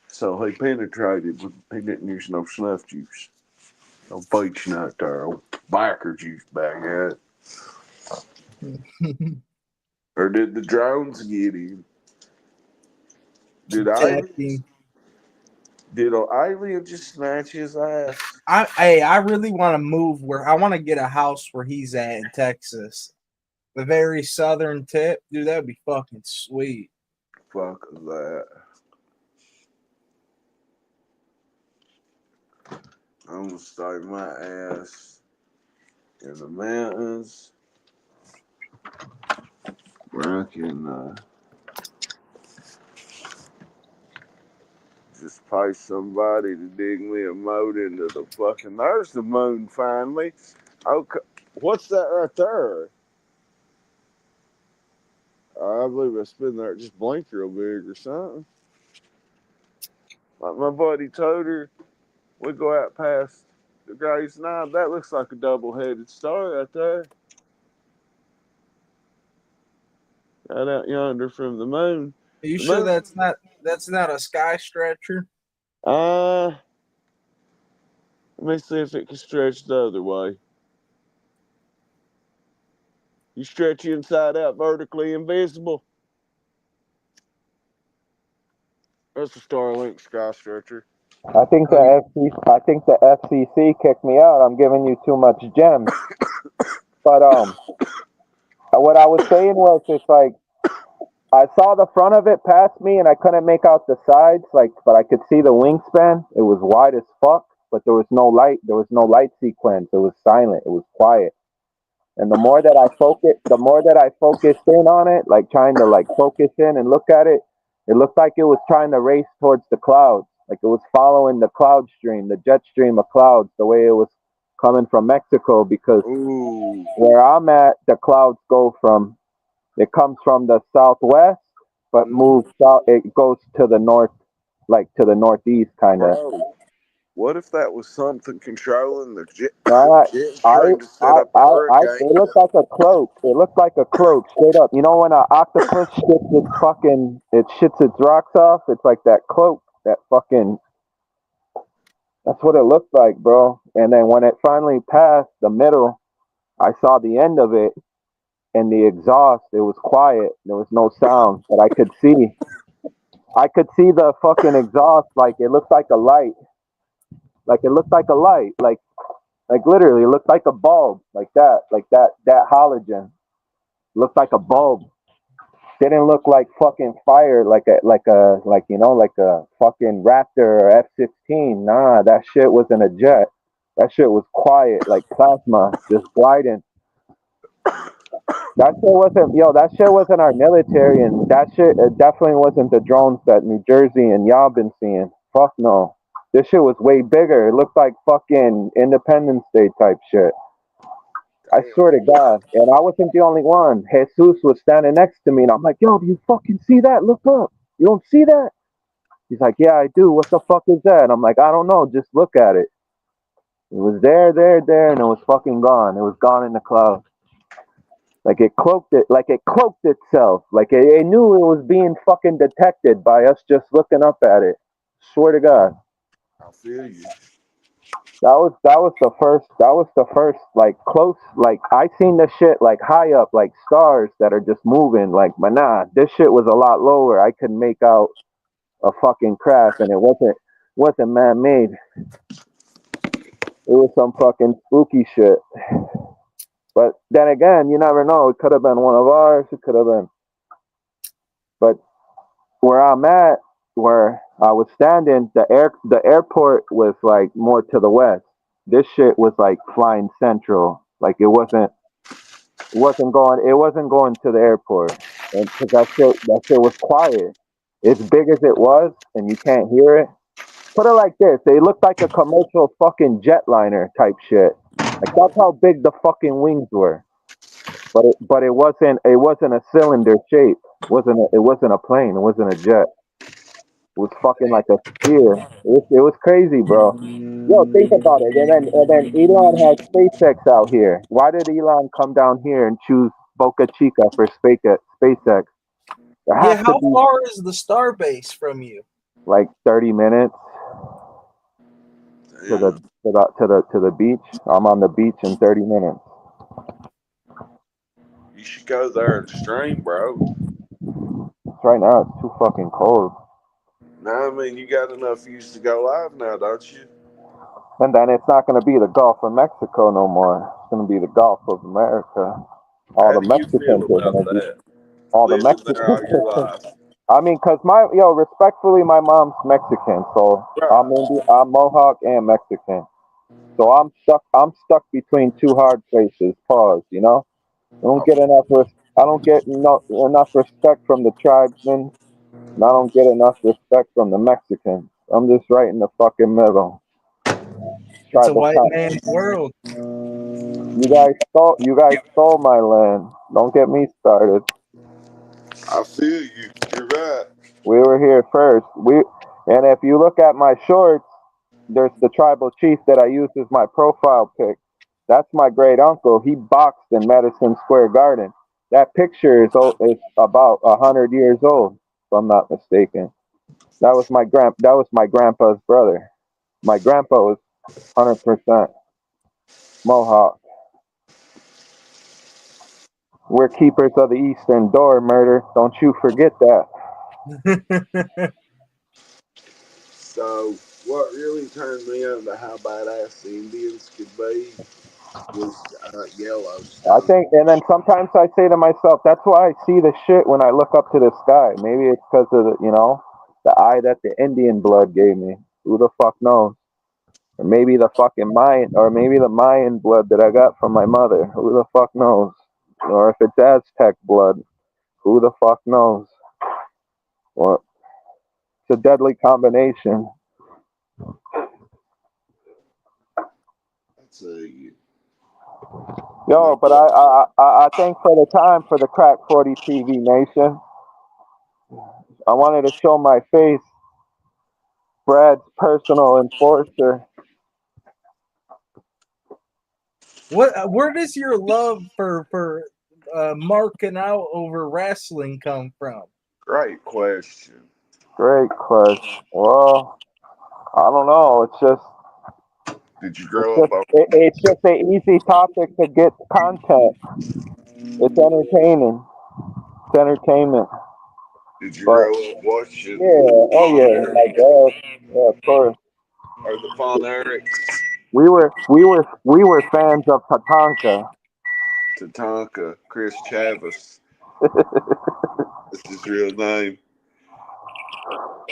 So he penetrated, but he didn't use no snuff juice. No beach nut there, old biker juice bag had. Or did the drones get him? Did an alien just snatch his ass? I really want to move where I want to get a house where he's at in Texas. The very southern tip. Dude, that'd be fucking sweet. Fuck that. I'm gonna start my ass in the mountains where I can just pay somebody to dig me a moat into the fucking. There's the moon finally. Okay, what's that right there? I believe it's been there. It just blinked real big or something. Like my buddy told her, we go out past the Grace Knob. That looks like a double-headed star right there. Right out yonder from the moon. Are you sure that's not a sky stretcher? Let me see if it can stretch the other way. You stretch inside out, vertically invisible. That's a Starlink sky stretcher. I think the FCC kicked me out. I'm giving you too much gems. But what I was saying was, it's like I saw the front of it past me, and I couldn't make out the sides. But I could see the wingspan. It was wide as fuck, but there was no light. There was no light sequence. It was silent. It was quiet. And the more that I focused in on it, like trying to like focus in and look at it, it looked like it was trying to race towards the clouds. Like it was following the cloud stream, the jet stream of clouds, the way it was coming from Mexico, because where I'm at, the clouds it comes from the southwest, but moves south, it goes to the north, like to the northeast kind of. What if that was something controlling the jet? It looked like a cloak. It looked like a cloak, straight up. You know when an octopus shits its rocks off? It's like that cloak, that fucking. That's what it looked like, bro. And then when it finally passed the middle, I saw the end of it, and the exhaust. It was quiet. There was no sound, but I could see. I could see the fucking exhaust. Like it looked like a light. Like literally, it looked like a bulb, like that halogen. Looked like a bulb. Didn't look like fucking fire, like a fucking Raptor or F-16. Nah, that shit wasn't a jet. That shit was quiet, like plasma, just gliding. That shit wasn't our military, and that shit, it definitely wasn't the drones that New Jersey and y'all been seeing. Fuck no. This shit was way bigger. It looked like fucking Independence Day type shit. I swear to God. And I wasn't the only one. Jesus was standing next to me, and I'm like, yo, do you fucking see that? Look up. You don't see that? He's like, yeah, I do. What the fuck is that? And I'm like, I don't know. Just look at it. It was there, and it was fucking gone. It was gone in the clouds. Like it cloaked itself. Like it knew it was being fucking detected by us just looking up at it. Swear to God. I feel you. That was the first like close, like I seen the shit like high up, like stars that are just moving. Like, but nah, this shit was a lot lower. I could make out a fucking craft, and it wasn't man made. It was some fucking spooky shit. But then again, you never know. It could have been one of ours. It could have been. But where I'm at, where I was standing, the airport was like more to the west. This shit was like flying central. Like it wasn't going to the airport. And because that shit was quiet. As big as it was, and you can't hear it. Put it like this: it looked like a commercial fucking jetliner type shit. Like that's how big the fucking wings were. But it wasn't a cylinder shape. It wasn't a plane. It wasn't a jet. It was fucking like a sphere. It was crazy, bro. Yo, think about it. And then Elon has SpaceX out here. Why did Elon come down here and choose Boca Chica for SpaceX? There has Yeah, how to be far is the star base from you? like 30 minutes to the beach. I'm on the beach in 30 minutes. You should go there and stream, bro. Right now it's too fucking cold. No, I mean you got enough views to go live now, don't you? And then it's not going to be the Gulf of Mexico no more. It's going to be the Gulf of America. How do you feel about that? All the Living there all Mexicans. your life. I mean, cause respectfully, my mom's Mexican, so I'm Mohawk and Mexican. So I'm stuck between two hard places. Pause. You know, I don't get enough respect from the tribesmen, and I don't get enough respect from the Mexicans. I'm just right in the fucking middle. It's a white man's world. You guys stole my land. Don't get me started. I feel you. You're right. We were here first. And if you look at my shorts, there's the tribal chief that I use as my profile pic. That's my great uncle. He boxed in Madison Square Garden. That picture is about 100 years old, if I'm not mistaken. That was my grandpa's brother. My grandpa was 100% Mohawk. We're keepers of the Eastern Door, murder. Don't you forget that. So what really turned me on to how badass the Indians could be was Yellowstone. I think, and then sometimes I say to myself, that's why I see the shit when I look up to the sky. Maybe it's because of the eye that the Indian blood gave me. Who the fuck knows? Or maybe the fucking Mayan blood that I got from my mother. Who the fuck knows? Or if it's Aztec blood, who the fuck knows? Or it's a deadly combination. Yo, but I thank for the time for the Crack 40 TV Nation. I wanted to show my face. Brad's personal enforcer. Where does your love for marking out over wrestling come from? Great question. Well, I don't know. It's just. Did you grow up? It's just an easy topic to get content. It's entertaining. It's entertainment. Did you grow up watching? Yeah. Oh yeah. My God. Yeah, of course. Or the Von Erichs? We were fans of Tatanka. Tatanka, Chris Chavis. That's his real name.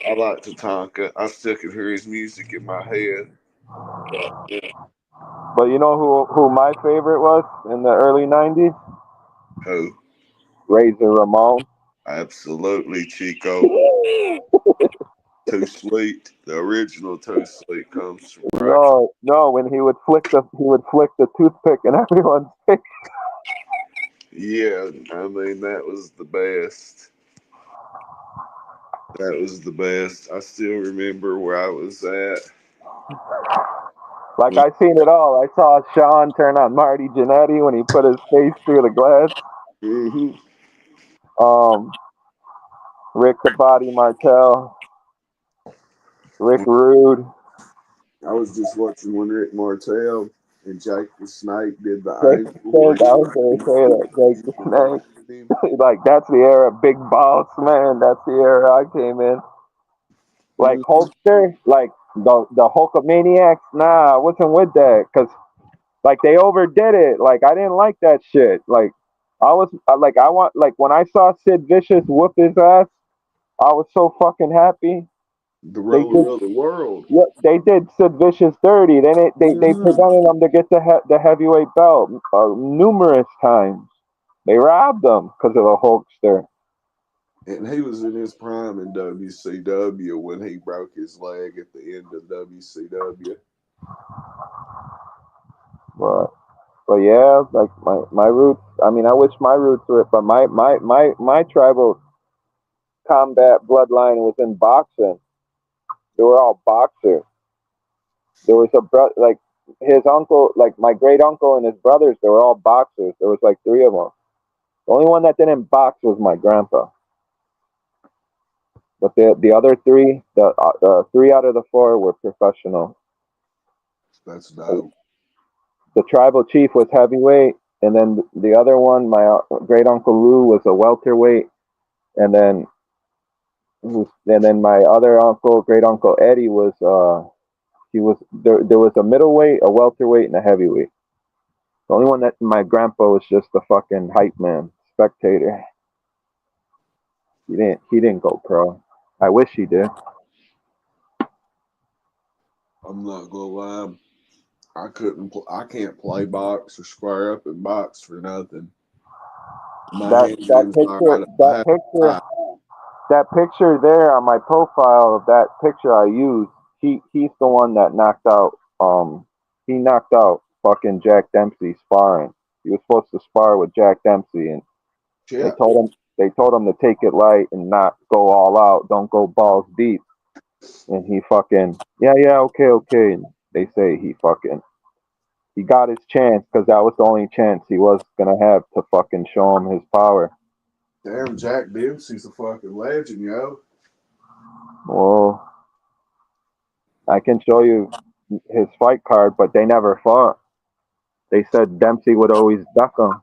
I like Tatanka. I still can hear his music in my head. But you know who my favorite was in the early 90s? Who? Razor Ramon. Absolutely, Chico. Too Sweet. The original Too Sweet comes from No, when he would flick the toothpick in everyone's face. Yeah, I mean that was the best. That was the best. I still remember where I was at. Like I seen it all. I saw Sean turn on Marty Jannetty when he put his face through the glass. Mm-hmm. Rick the Body Martel. Rick Rude. I was just watching when Rick Martel and Jake the Snake did the Jake the Snake, I was gonna say that. Jake the Snake. Like that's the era, Big Boss, man. That's the era I came in. Like Hulkster, like the Hulkamaniacs. Nah, I wasn't with that because like they overdid it. Like I didn't like that shit. Like I was like I want like when I saw Sid Vicious whoop his ass, I was so fucking happy. The Roller of the World. Yeah, they did Sid Vicious dirty. Then they prevented them to get the heavyweight belt numerous times. They robbed them because of the Hulkster. And he was in his prime in WCW when he broke his leg at the end of WCW. But yeah, like my roots. I mean, I wish my roots were, but my tribal combat bloodline was in boxing. They were all boxers. There was like his uncle, like my great uncle and his brothers. They were all boxers. There was like 3 of them. The only one that didn't box was my grandpa. But the other 3, the 3 out of the 4 were professional. That's dope. The tribal chief was heavyweight, and then the other one, my great uncle Lou, was a welterweight, and then my other uncle, great uncle Eddie, was there was a middleweight, a welterweight, and a heavyweight. The only one that my grandpa was just a fucking hype man, spectator. He didn't go pro. I wish he did. I'm not gonna lie. I can't play box or square up and box for nothing. That picture there on my profile of that picture I used, he's the one that knocked out he knocked out fucking Jack Dempsey sparring. He was supposed to spar with Jack Dempsey, and they told him to take it light and not go all out, don't go balls deep. And he fucking okay. And they say he got his chance because that was the only chance he was gonna have to fucking show him his power. Damn, Jack Dempsey's a fucking legend, yo. Well, I can show you his fight card, but they never fought. They said Dempsey would always duck him.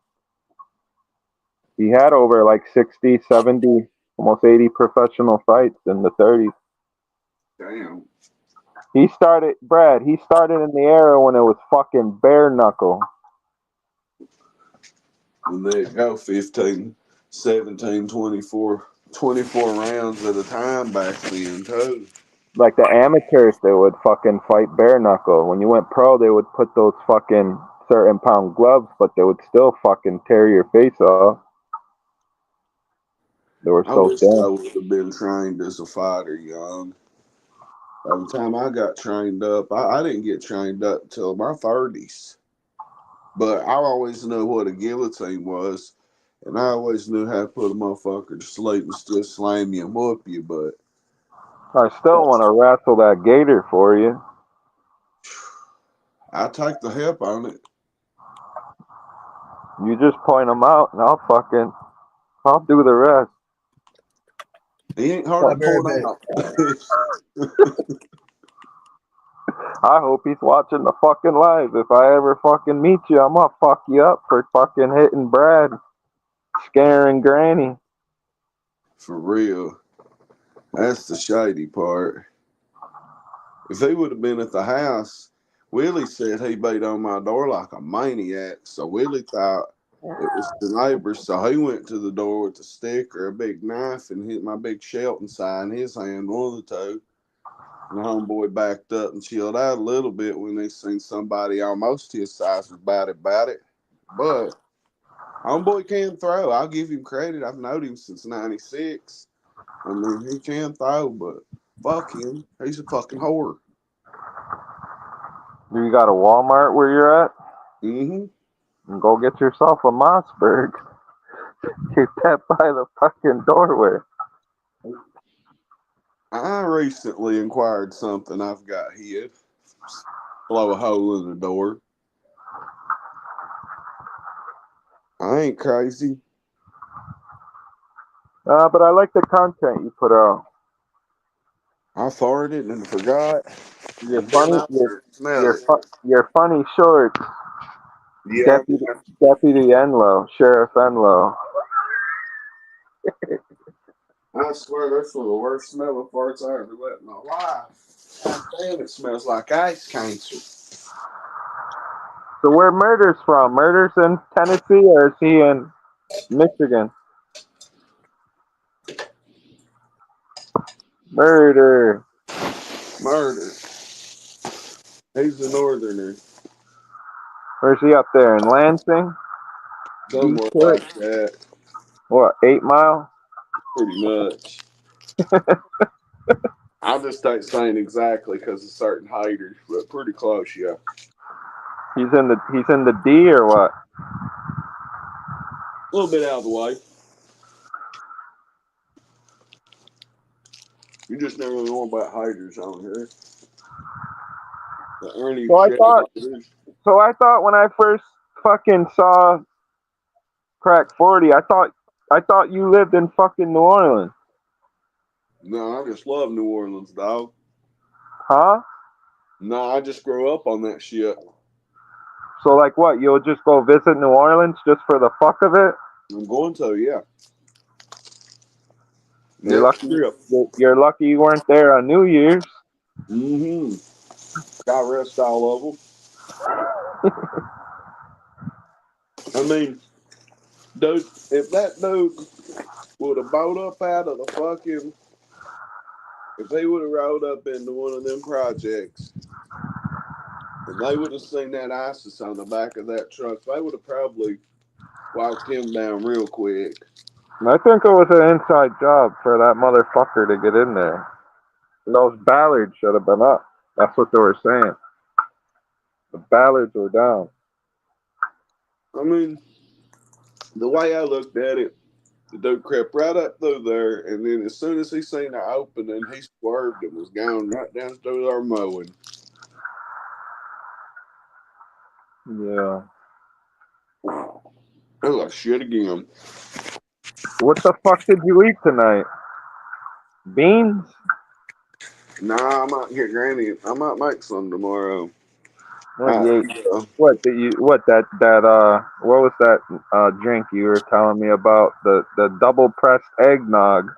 He had over like 60, 70, almost 80 professional fights in the 30s. Damn. He started in the era when it was fucking bare knuckle. When they go 15, 17, 24 rounds at a time back then, too. Like the amateurs, they would fucking fight bare knuckle. When you went pro, they would put those fucking certain pound gloves, but they would still fucking tear your face off. They were so thin. I would have been trained as a fighter young. By the time I got trained up, I didn't get trained up until my 30s. But I always knew what a guillotine was, and I always knew how to put a motherfucker to sleep and still slam you and whoop you, but I still want to wrestle that gator for you. I take the help on it. You just point them out, and I'll do the rest. He ain't hard to point out. I hope he's watching the fucking live. If I ever fucking meet you, I'm gonna fuck you up for fucking hitting Brad, scaring Granny. For real. That's the shady part. If he would have been at the house, Willie said he beat on my door like a maniac. So Willie thought it was the neighbors. So he went to the door with a stick or a big knife and hit my big Shelton sign in his hand, one of the two. And the homeboy backed up and chilled out a little bit when they seen somebody almost his size was about it. But homeboy can throw. I'll give him credit. I've known him since 96. I mean, he can throw, but fuck him. He's a fucking whore. You got a Walmart where you're at? Mm-hmm. And go get yourself a Mossberg. Keep that by the fucking doorway. I recently inquired something I've got here. Blow a hole in the door. I ain't crazy. But I like the content you put out. I farted and forgot. Your Been funny, out there, smell it. your funny shorts. Yeah. Deputy Enlow, Sheriff Enlow. I swear that's one of the worst smelling farts I ever let in my life. God damn, it smells like ice cancer. So where Murder's from? Murder's in Tennessee or is he in Michigan? Murder. He's a northerner. Where's he up there? In Lansing? Somewhere Detroit? like that. What, 8 Mile? Pretty much. I just ain't saying exactly because of certain haters, but pretty close, yeah. He's in the D or what? A little bit out of the way. You just never know about haters on here. The Ernie So I thought when I first fucking saw Crack 40, I thought you lived in fucking New Orleans. No, I just love New Orleans, dog. Huh? No, I just grew up on that shit. So like what? You'll just go visit New Orleans just for the fuck of it? I'm going to, yeah. You're lucky you weren't there on New Year's. Mm-hmm. Got rest all of them. I mean, dude, if that dude would have bowed up out of the fucking, if they would have rolled up into one of them projects, and they would have seen that ISIS on the back of that truck, they would have probably walked him down real quick. I think it was an inside job for that motherfucker to get in there. Those Ballards should have been up. That's what they were saying. The Ballards were down. I mean, the way I looked at it, the dude crept right up through there, and then as soon as he seen the opening, he swerved and was gone right down through there mowing. Yeah. I was like, shit again. What the fuck did you eat tonight? Beans? Nah, I might get Granny. I might make some tomorrow. What was that drink you were telling me about? The double pressed eggnog.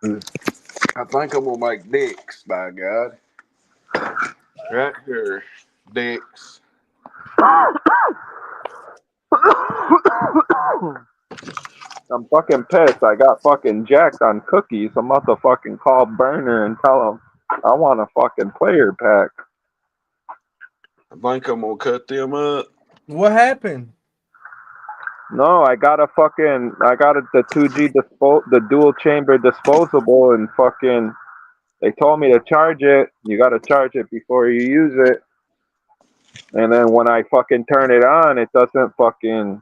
I think I'm gonna make Dicks, by God. Right here. Dicks. I'm fucking pissed. I got fucking jacked on cookies. I'm about to fucking call Burner and tell him I want a fucking player pack. I think I'm gonna cut them up. What happened? No, I got the 2G the dual chamber disposable, and fucking they told me to charge it. You gotta charge it before you use it. And then when I fucking turn it on, it doesn't fucking,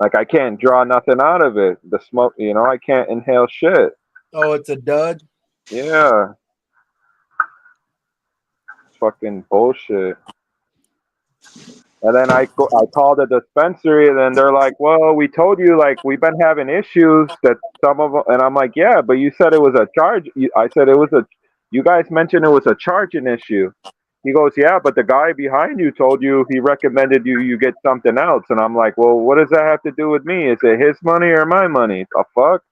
like, I can't draw nothing out of it. The smoke, I can't inhale shit. Oh, it's a dud? Yeah. It's fucking bullshit. And then I called the dispensary, and then they're like, well, we told you, like, we've been having issues that some of them, and I'm like, yeah, but you said it was a charge. I said you guys mentioned it was a charging issue. He goes, yeah, but the guy behind you told you he recommended you get something else. And I'm like, well, what does that have to do with me? Is it his money or my money? The fuck?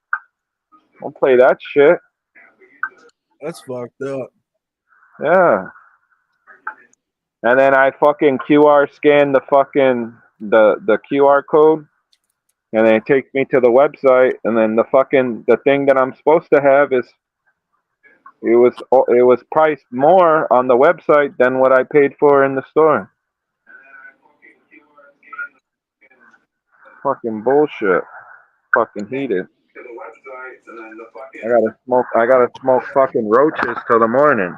Don't play that shit. That's fucked up. Yeah. And then I fucking QR scan the fucking the QR code, and then it takes me to the website, and then the thing that I'm supposed to have is it was priced more on the website than what I paid for in the store. Fucking bullshit. Fucking heated. I gotta smoke fucking roaches till the morning,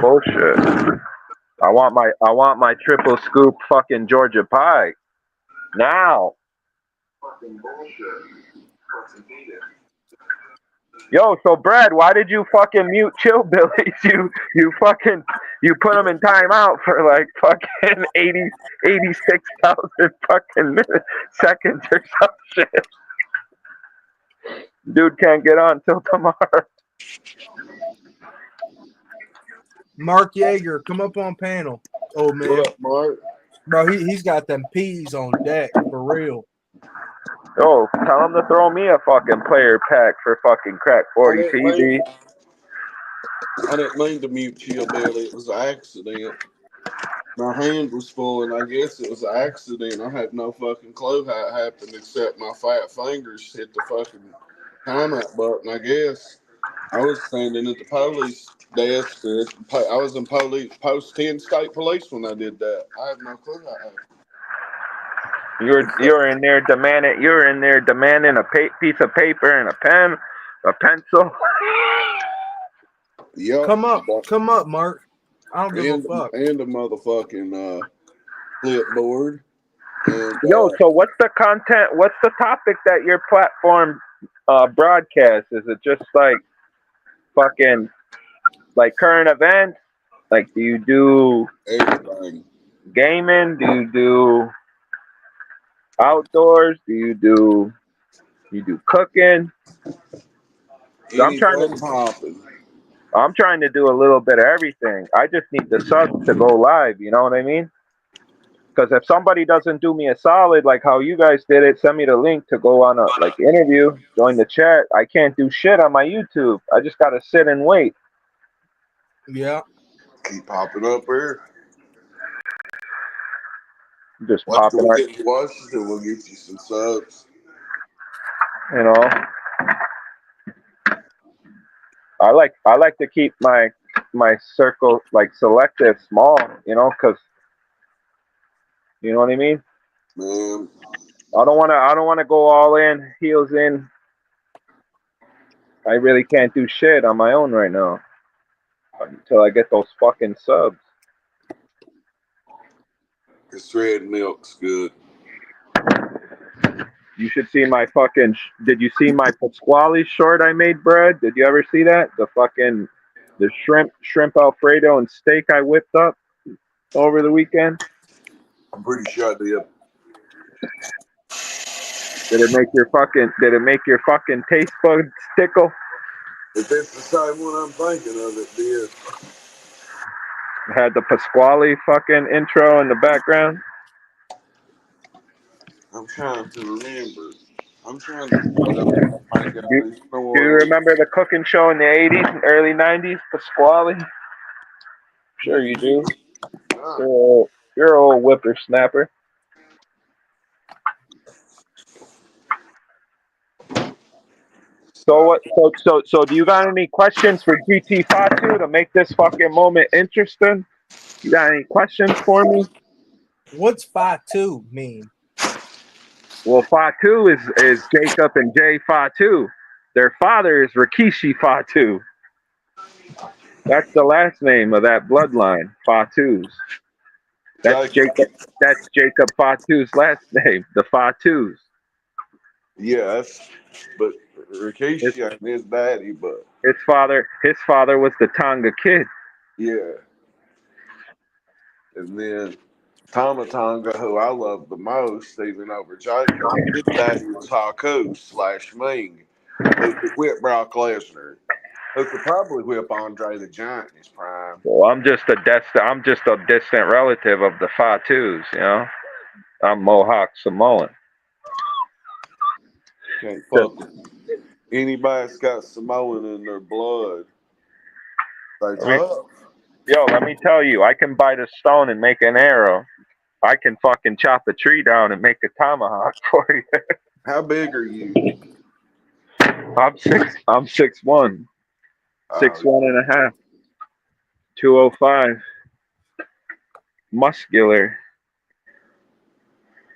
Bullshit. I want my triple scoop fucking Georgia pie. Now. Fucking bullshit. Fucking heated. Yo, so Brad, why did you fucking mute Chillbillies? You put them in timeout for like fucking 86,000 fucking seconds or some shit. Dude can't get on till tomorrow. Mark Yeager, come up on panel. Oh man, What up, Mark? bro, he's got them peas on deck for real. Yo, tell him to throw me a fucking player pack for fucking crack 40 PG. I didn't mean to mute you, Billy. It was an accident. My hand was full, and I guess it was an accident. I had no fucking clue how it happened, except my fat fingers hit the fucking timeout button. I guess I was standing at the police desk. I was in post 10 state police when I did that. I have no clue how it happened. You're in there demanding. You're in there demanding a piece of paper and a pen, a pencil. Yep. Come up, Mark. I don't give a fuck. And a motherfucking clipboard. And, Yo, so what's the content? What's the topic that your platform broadcasts? Is it just like fucking like current events? Like, do you do everything? Gaming? Do you do outdoors? Do you do cooking? I'm trying to do a little bit of everything. I just need the subs to go live. You know what I mean? Because if somebody doesn't do me a solid like how you guys did it, send me the link to go on a interview, join the chat. I can't do shit on my YouTube. I just gotta sit and wait. Yeah. Keep popping up here. Just popping up. Get to Washington, we'll get you some subs. You know. I like to keep my circle like selective, small, you know, because you know what I mean. Man, I don't wanna go all in, heels in. I really can't do shit on my own right now until I get those fucking subs. This red milk's good. You should see my fucking. Did you see my Pasquale short I made, Brad? Did you ever see that? The shrimp Alfredo and steak I whipped up over the weekend. I'm pretty sure I did. Did it make your fucking taste buds tickle? If it's the same one I'm thinking of, it did. Had the Pasquale fucking intro in the background. I'm trying to remember. Do you remember the cooking show in the 80s and early 90s, Pasquale? Sure you do. You're an old whippersnapper. So what? So do you got any questions for GT Fatu to make this fucking moment interesting? You got any questions for me? What's Fatu mean? Well, Fatu is Jacob and Jay Fatu. Their father is Rikishi Fatu. That's the last name of that bloodline, Fatus. That's Jacob Fatu's last name, the Fatus. Yes, but Rikishi and his daddy, but his father was the Tonga Kid. Yeah. And then Tama Tonga, who I love the most, even over Jacob, his daddy was Haku/Ming, who could whip Brock Lesnar, who could probably whip Andre the Giant in his prime. Well, I'm just a distant relative of the Fatus, you know. I'm Mohawk Samoan. Can't fuck with anybody that's got Samoan in their blood. They tough. Yo, let me tell you, I can bite a stone and make an arrow. I can fucking chop a tree down and make a tomahawk for you. How big are you? I'm 6'1". 6'1.5". 205. Muscular.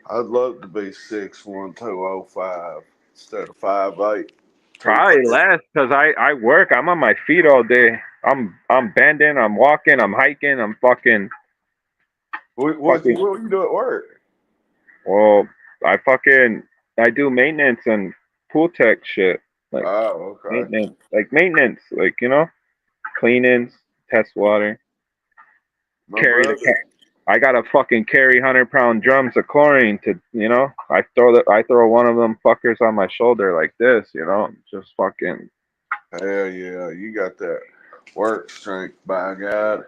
I'd love to be 6'1", 205 instead of 5'8". Probably less because I work. I'm on my feet all day. I'm bending. I'm walking. I'm hiking. I'm fucking. What do you do at work? Well, I do maintenance and pool tech shit. Like, maintenance, like, you know, cleanings, test water. I gotta fucking carry 100-pound drums of chlorine to, you know. I throw one of them fuckers on my shoulder like this, you know, just fucking. Hell yeah, you got that Work strength, by God.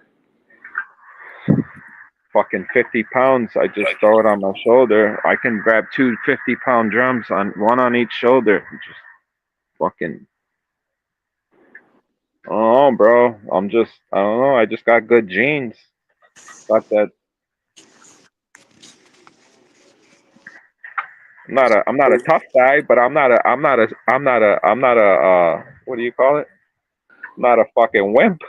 Fucking 50 pounds. I just throw it on my shoulder. I can grab 2 50-pound drums on one on each shoulder. Just fucking. Oh, bro. I don't know. I just got good genes. Got that. I'm not a tough guy, but I'm not a what do you call it? I'm not a fucking wimp.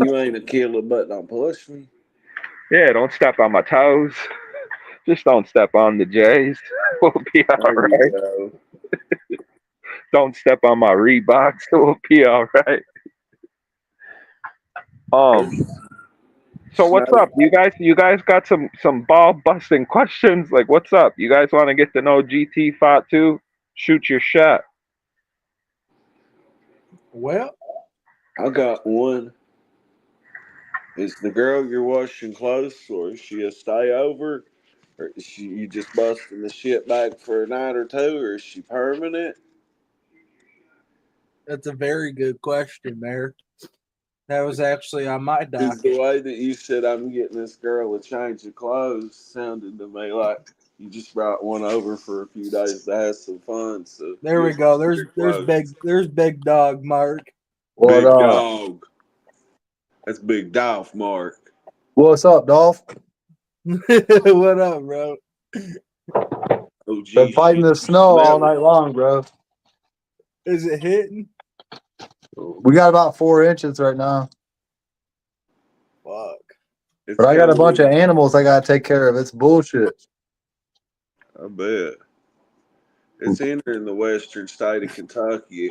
You ain't a killer, but don't push me. Yeah, don't step on my toes. Just don't step on the J's. We'll be all right. Don't step on my Reeboks. We'll be all right. So what's up? You guys got some ball busting questions? Like, what's up? You guys want to get to know GT Fatu? Shoot your shot. Well, I got one. Is the girl you're washing clothes for, is she a stay over? Or is you just busting the shit back for a night or two, or is she permanent? that's a very good question, Mayor. That was actually on my docket. Because the way that you said I'm getting this girl a change of clothes sounded to me like you just brought one over for a few days to have some fun. So there we go. There's big dog Mark. Big dog. That's big Dolph, Mark. What's up, Dolph? What up, bro? Oh, Been fighting the snow all night long, bro. Is it hitting? We got about 4 inches right now. Fuck. But I got a bunch of animals I gotta take care of. It's bullshit. I bet. It's entering the western state of Kentucky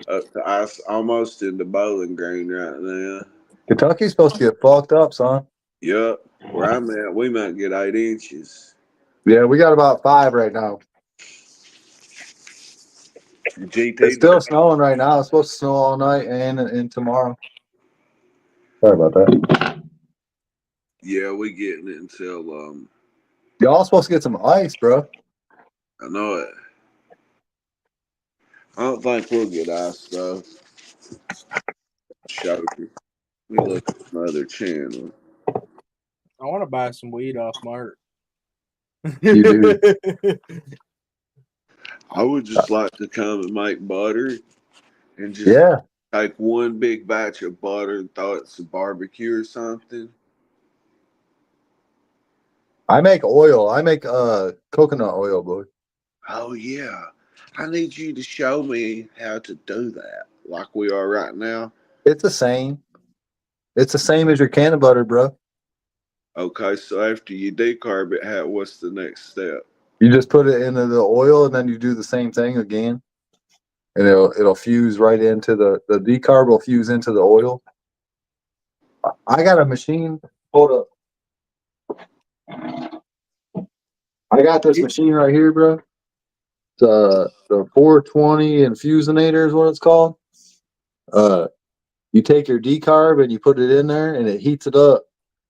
up to ice, almost into Bowling Green right now. Kentucky's supposed to get fucked up, son. Yep. Where I'm at, we might get 8 inches. Yeah, we got about 5 right now. It's still snowing right now. It's supposed to snow all night and tomorrow. Sorry about that. Yeah, we getting it until Y'all supposed to get some ice, bro. I know it. I don't think we'll get ice though. Show you. Let me look at my other channel. I want to buy some weed off Mark. You do. I would just like to come and make butter and just take one big batch of butter and throw it some barbecue or something. I make oil. I make coconut oil, boy. Oh yeah. I need you to show me how to do that like we are right now. It's the same. It's the same as your can of butter, bro. Okay, so after you decarb it, what's the next step? You just put it into the oil and then you do the same thing again. And it'll fuse right into the decarb will fuse into the oil. I got a machine. Hold up. I got this machine right here, bro. The 420 infusionator is what it's called. You take your decarb and you put it in there and it heats it up,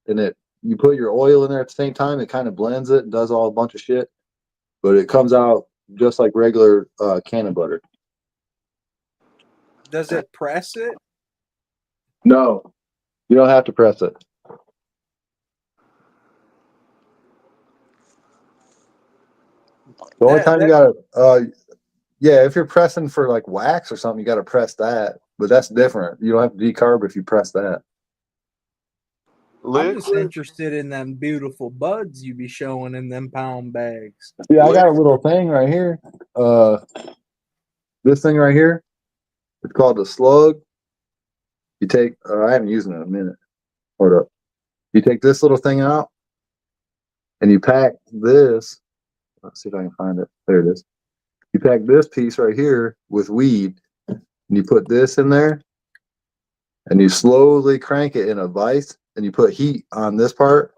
and you put your oil in there at the same time. It kind of blends it and does all a bunch of shit, but it comes out just like regular can of butter. Does it press it? No, you don't have to press it. The only time you gotta, if you're pressing for like wax or something, you gotta press that. But that's different. You don't have to decarb if you press that. I'm just interested in them beautiful buds you be showing in them pound bags. Yeah, I got a little thing right here. This thing right here, it's called the slug. You take, I haven't used it in a minute. Hold up. You take this little thing out and you pack this. Let's see if I can find it. There it is. You pack this piece right here with weed and you put this in there and you slowly crank it in a vise and you put heat on this part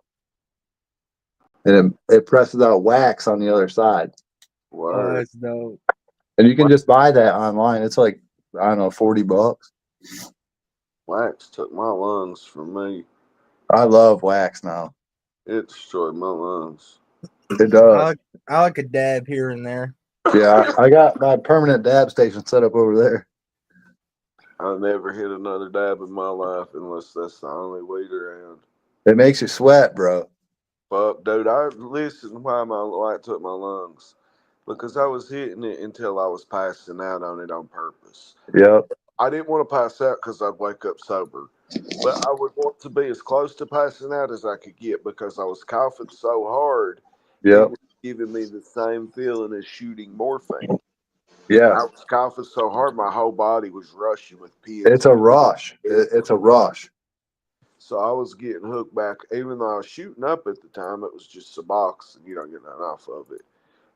and it presses out wax on the other side. Oh, that's dope. And you can just buy that online. It's like, I don't know, $40. Wax took my lungs from me. I love wax now. It destroyed my lungs. It does. I like a dab here and there. Yeah, I got my permanent dab station set up over there. I never hit another dab in my life unless that's the only weed around. It makes you sweat, bro. Fuck, dude, I listened why it took my lungs. Because I was hitting it until I was passing out on it on purpose. Yep. I didn't want to pass out because I'd wake up sober. But I would want to be as close to passing out as I could get because I was coughing so hard. Yep. It was giving me the same feeling as shooting morphine. Yeah. I was coughing so hard, my whole body was rushing with pins. It's a rush. It's a rush. So I was getting hooked back. Even though I was shooting up at the time, it was just a box and you don't get nothing off of it.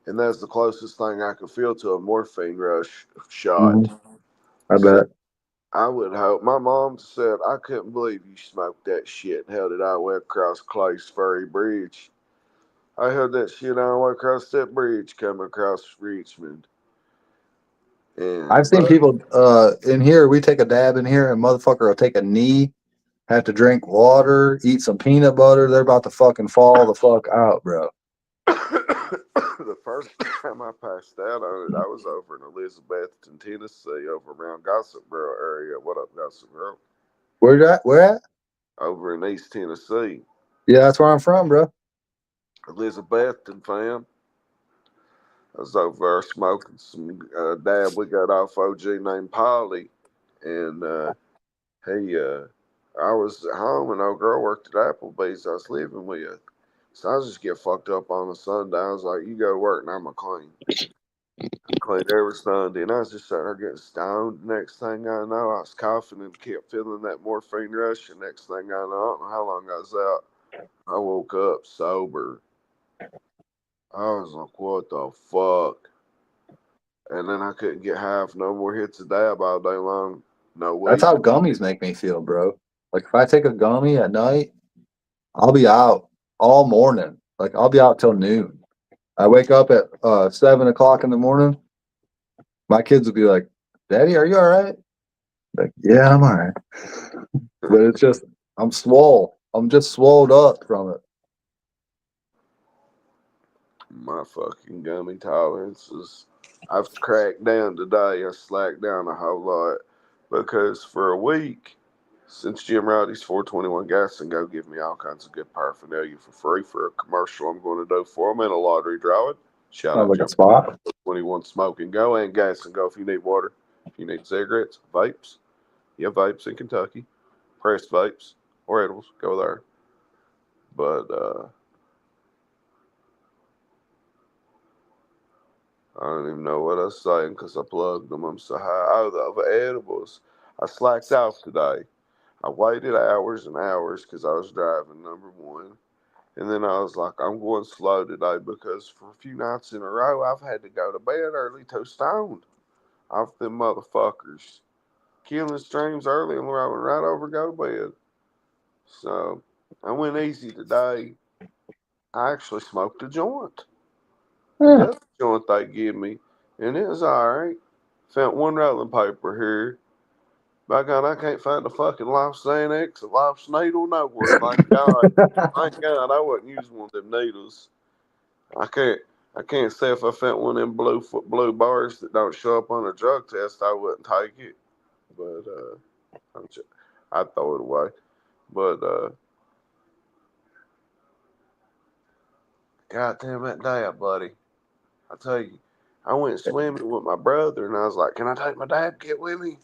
And that's the closest thing I could feel to a morphine rush shot. I bet. I would hope. My mom said, I couldn't believe you smoked that shit. Hell, did I went across Clay's Ferry Bridge? I held that shit on the way across that bridge coming across Richmond. And I've seen people in here, we take a dab in here, and motherfucker will take a knee, have to drink water, eat some peanut butter. They're about to fucking fall the fuck out, bro. the first time I passed out on it, I was over in Elizabethton, Tennessee, over around Gossipboro area. What up, Gossipboro? Where at? Over in East Tennessee. Yeah, that's where I'm from, bro. Elizabethton, fam. I was over there smoking some dab we got off OG named Polly. And I was at home and old girl worked at Applebee's I was living with. So I just get fucked up on a Sunday. I was like, you go to work and I'm going to clean. I cleaned every Sunday. And I was just sitting there getting stoned. Next thing I know, I was coughing and kept feeling that morphine rush. And next thing I know, I don't know how long I was out. I woke up sober. I was like, what the fuck? And then I couldn't get half no more hits of dab all day long. No way. That's how gummies make me feel, bro. Like if I take a gummy at night, I'll be out all morning. Like I'll be out till noon. I wake up at 7 o'clock in the morning. My kids will be like, Daddy, are you all right? Like, yeah, I'm all right. But it's just, I'm swole. I'm just swolled up from it. My fucking gummy tolerances. I've cracked down today. I slacked down a whole lot because for a week, since Jim Rowdy's 421 Gas and Go give me all kinds of good paraphernalia for free for a commercial I'm going to do for them and a lottery drawing. Shout out Like Jim a spot. 21 Smoke and Go and Gas and Go if you need water, if you need cigarettes, vapes. You have vapes in Kentucky, pressed vapes or edibles, go there. But I don't even know what I was saying because I plugged them. I'm so high. Oh, the edibles. I slacked off today. I waited hours and hours because I was driving, number one. And then I was like, I'm going slow today because for a few nights in a row, I've had to go to bed early too stoned off them motherfuckers. Killing streams early and rolling right over go to bed. So I went easy today. I actually smoked a joint. The death joint they give me, and it was alright. Found one rolling paper here. By God, I can't find a fucking Life's Xanax, a Life's needle nowhere. Thank God. Thank God I wasn't using one of them needles. I can't say if I found one of them blue bars that don't show up on a drug test, I wouldn't take it. But I'd throw it away. But God damn that dab, buddy. I tell you, I went swimming with my brother, and I was like, can I take my dab kit with me?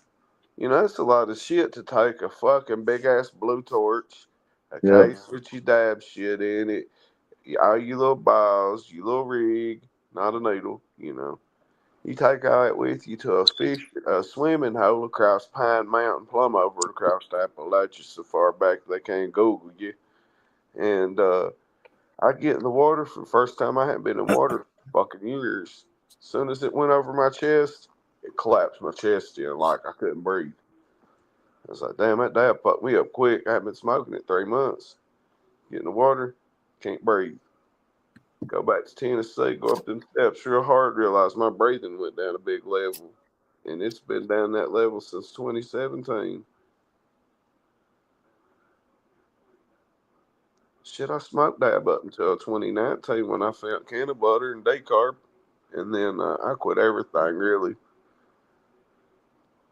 You know, it's a lot of shit to take a fucking big-ass blue torch, a case with your dab shit in it, all your little balls, your little rig, not a needle, you know. You take all that with you to a swimming hole across Pine Mountain, plumb over across Appalachia so far back they can't Google you. And I get in the water for the first time. I hadn't been in water for fucking years. As soon as it went over my chest, it collapsed my chest in like I couldn't breathe. I was like, damn, that dab fucked me up quick. I haven't been smoking it 3 months. Get in the water, can't breathe. Go back to Tennessee, go up them steps real hard, realize my breathing went down a big level. And it's been down that level since 2017. Shit, I smoked dab up until 2019 when I found can of butter and decarb. And then I quit everything, really.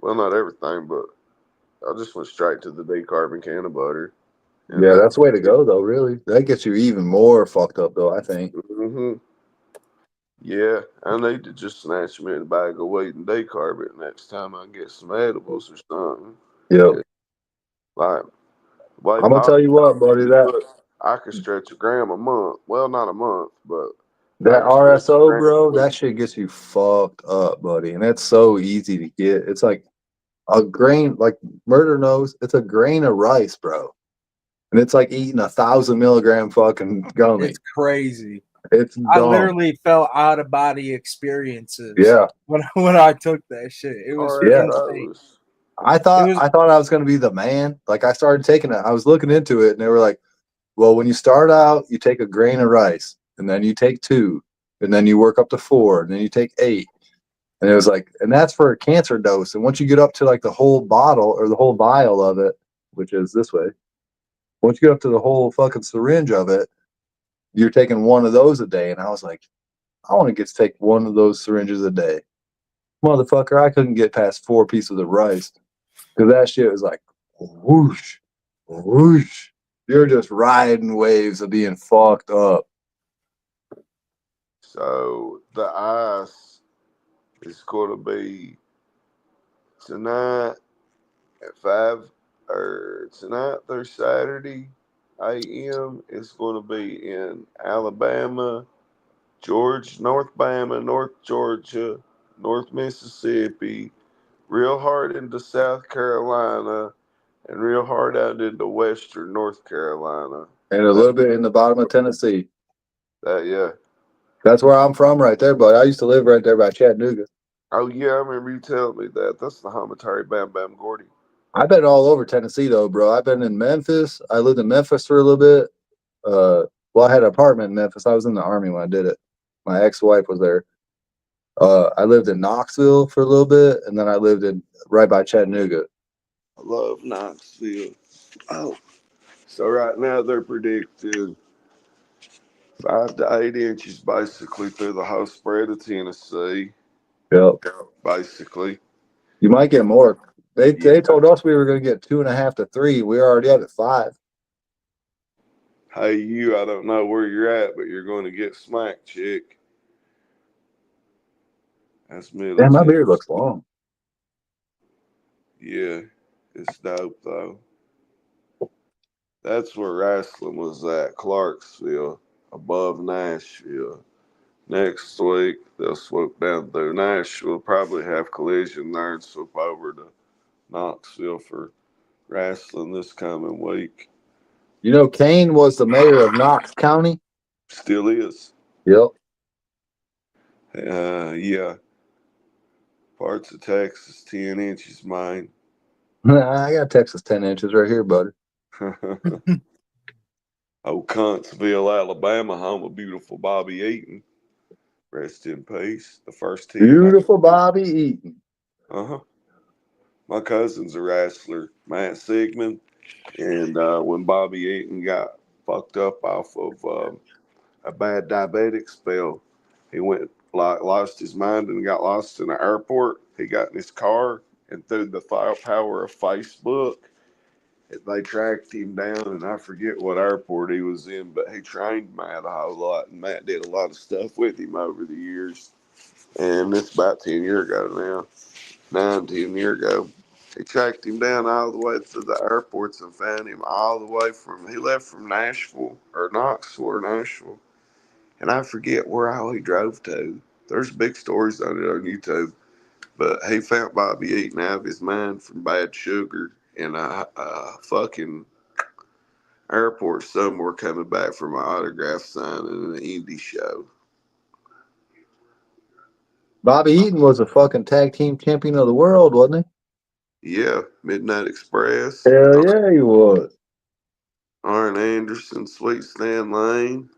Well, not everything, but I just went straight to the decarbon can of butter. Yeah, that's the way to go, though, really. That gets you even more fucked up, though, I think. Mm-hmm. Yeah, I need to just snatch me a bag of wheat and decarb it next time I get some edibles or something. Yep. Like, I'm going to tell you what, buddy, I could stretch a gram a month. Well, not a month, but that I could stretch a RSO, gram bro, a week. that shit gets you fucked up, buddy. And it's so easy to get. It's like a grain, like Murder knows, it's a grain of rice, bro. And it's like eating 1,000 milligram fucking gummy. It's crazy. It's I dumb. literally felt out of body experiences. Yeah. When I took that shit, it was insane. I thought I was gonna be the man. Like I started taking it. I was looking into it, and they were like, "Well, when you start out, you take a grain of rice, and then you take 2, and then you work up to 4, and then you take 8." And it was like, and that's for a cancer dose. And once you get up to like the whole bottle or the whole vial of it, which is this way, once you get up to the whole fucking syringe of it, you're taking 1 of those a day. And I was like, I want to get to take 1 of those syringes a day. Motherfucker, I couldn't get past 4 pieces of rice because that shit was like whoosh, whoosh. You're just riding waves of being fucked up. So the ice is going to be tonight at 5, or tonight through Saturday a.m. It's going to be in Alabama, North Bama, North Georgia, North Mississippi, real hard into South Carolina, and real hard out into Western North Carolina. And a little bit in the bottom of Tennessee. Yeah. That's where I'm from right there, but I used to live right there by Chattanooga. Oh, yeah, I remember you telling me that. That's the home of Terry Bam Bam Gordy. I've been all over Tennessee, though, bro. I've been in Memphis. I lived in Memphis for a little bit. Well, I had an apartment in Memphis. I was in the Army when I did it. My ex-wife was there. I lived in Knoxville for a little bit, and then I lived in right by Chattanooga. I love Knoxville. Oh, so right now they're predicting 5 to 8 inches basically through the whole spread of Tennessee. Yep. Basically. You might get more. They told us we were going to get 2.5 to 3. We're already up at 5. Hey, I don't know where you're at, but you're going to get smacked, chick. That's me. Damn, my beard looks long. Yeah, it's dope, though. That's where wrestling was at, Clarksville, above Nashville. Next week, they'll swoop down through Nashville, probably have Collision there and swoop over to Knoxville for wrestling this coming week. You know, Kane was the mayor of Knox County. Still is. Yep. Yeah. Parts of Texas, 10 inches, mine. I got Texas 10 inches right here, buddy. Old Huntsville, Alabama, home of beautiful Bobby Eaton. Rest in peace. The first team. Beautiful Bobby Eaton. Uh-huh. My cousin's a wrestler, Matt Sigmund. And when Bobby Eaton got fucked up off of a bad diabetic spell, he went lost his mind and got lost in the airport. He got in his car, and through the power of Facebook, they tracked him down, and I forget what airport he was in, but he trained Matt a whole lot, and Matt did a lot of stuff with him over the years. And it's about 10 years ago now, 10 years ago. He tracked him down all the way to the airports and found him all the way he left from Nashville, or Knoxville, or Nashville. And I forget where all he drove to. There's big stories on it on YouTube. But he found Bobby Eaton out of his mind from bad sugar in a fucking airport somewhere coming back from an autograph signing in an indie show. Bobby Eaton was a fucking tag team champion of the world, wasn't he? Yeah, Midnight Express. Hell yeah, he was. Arn Anderson, Sweet Stan Lane.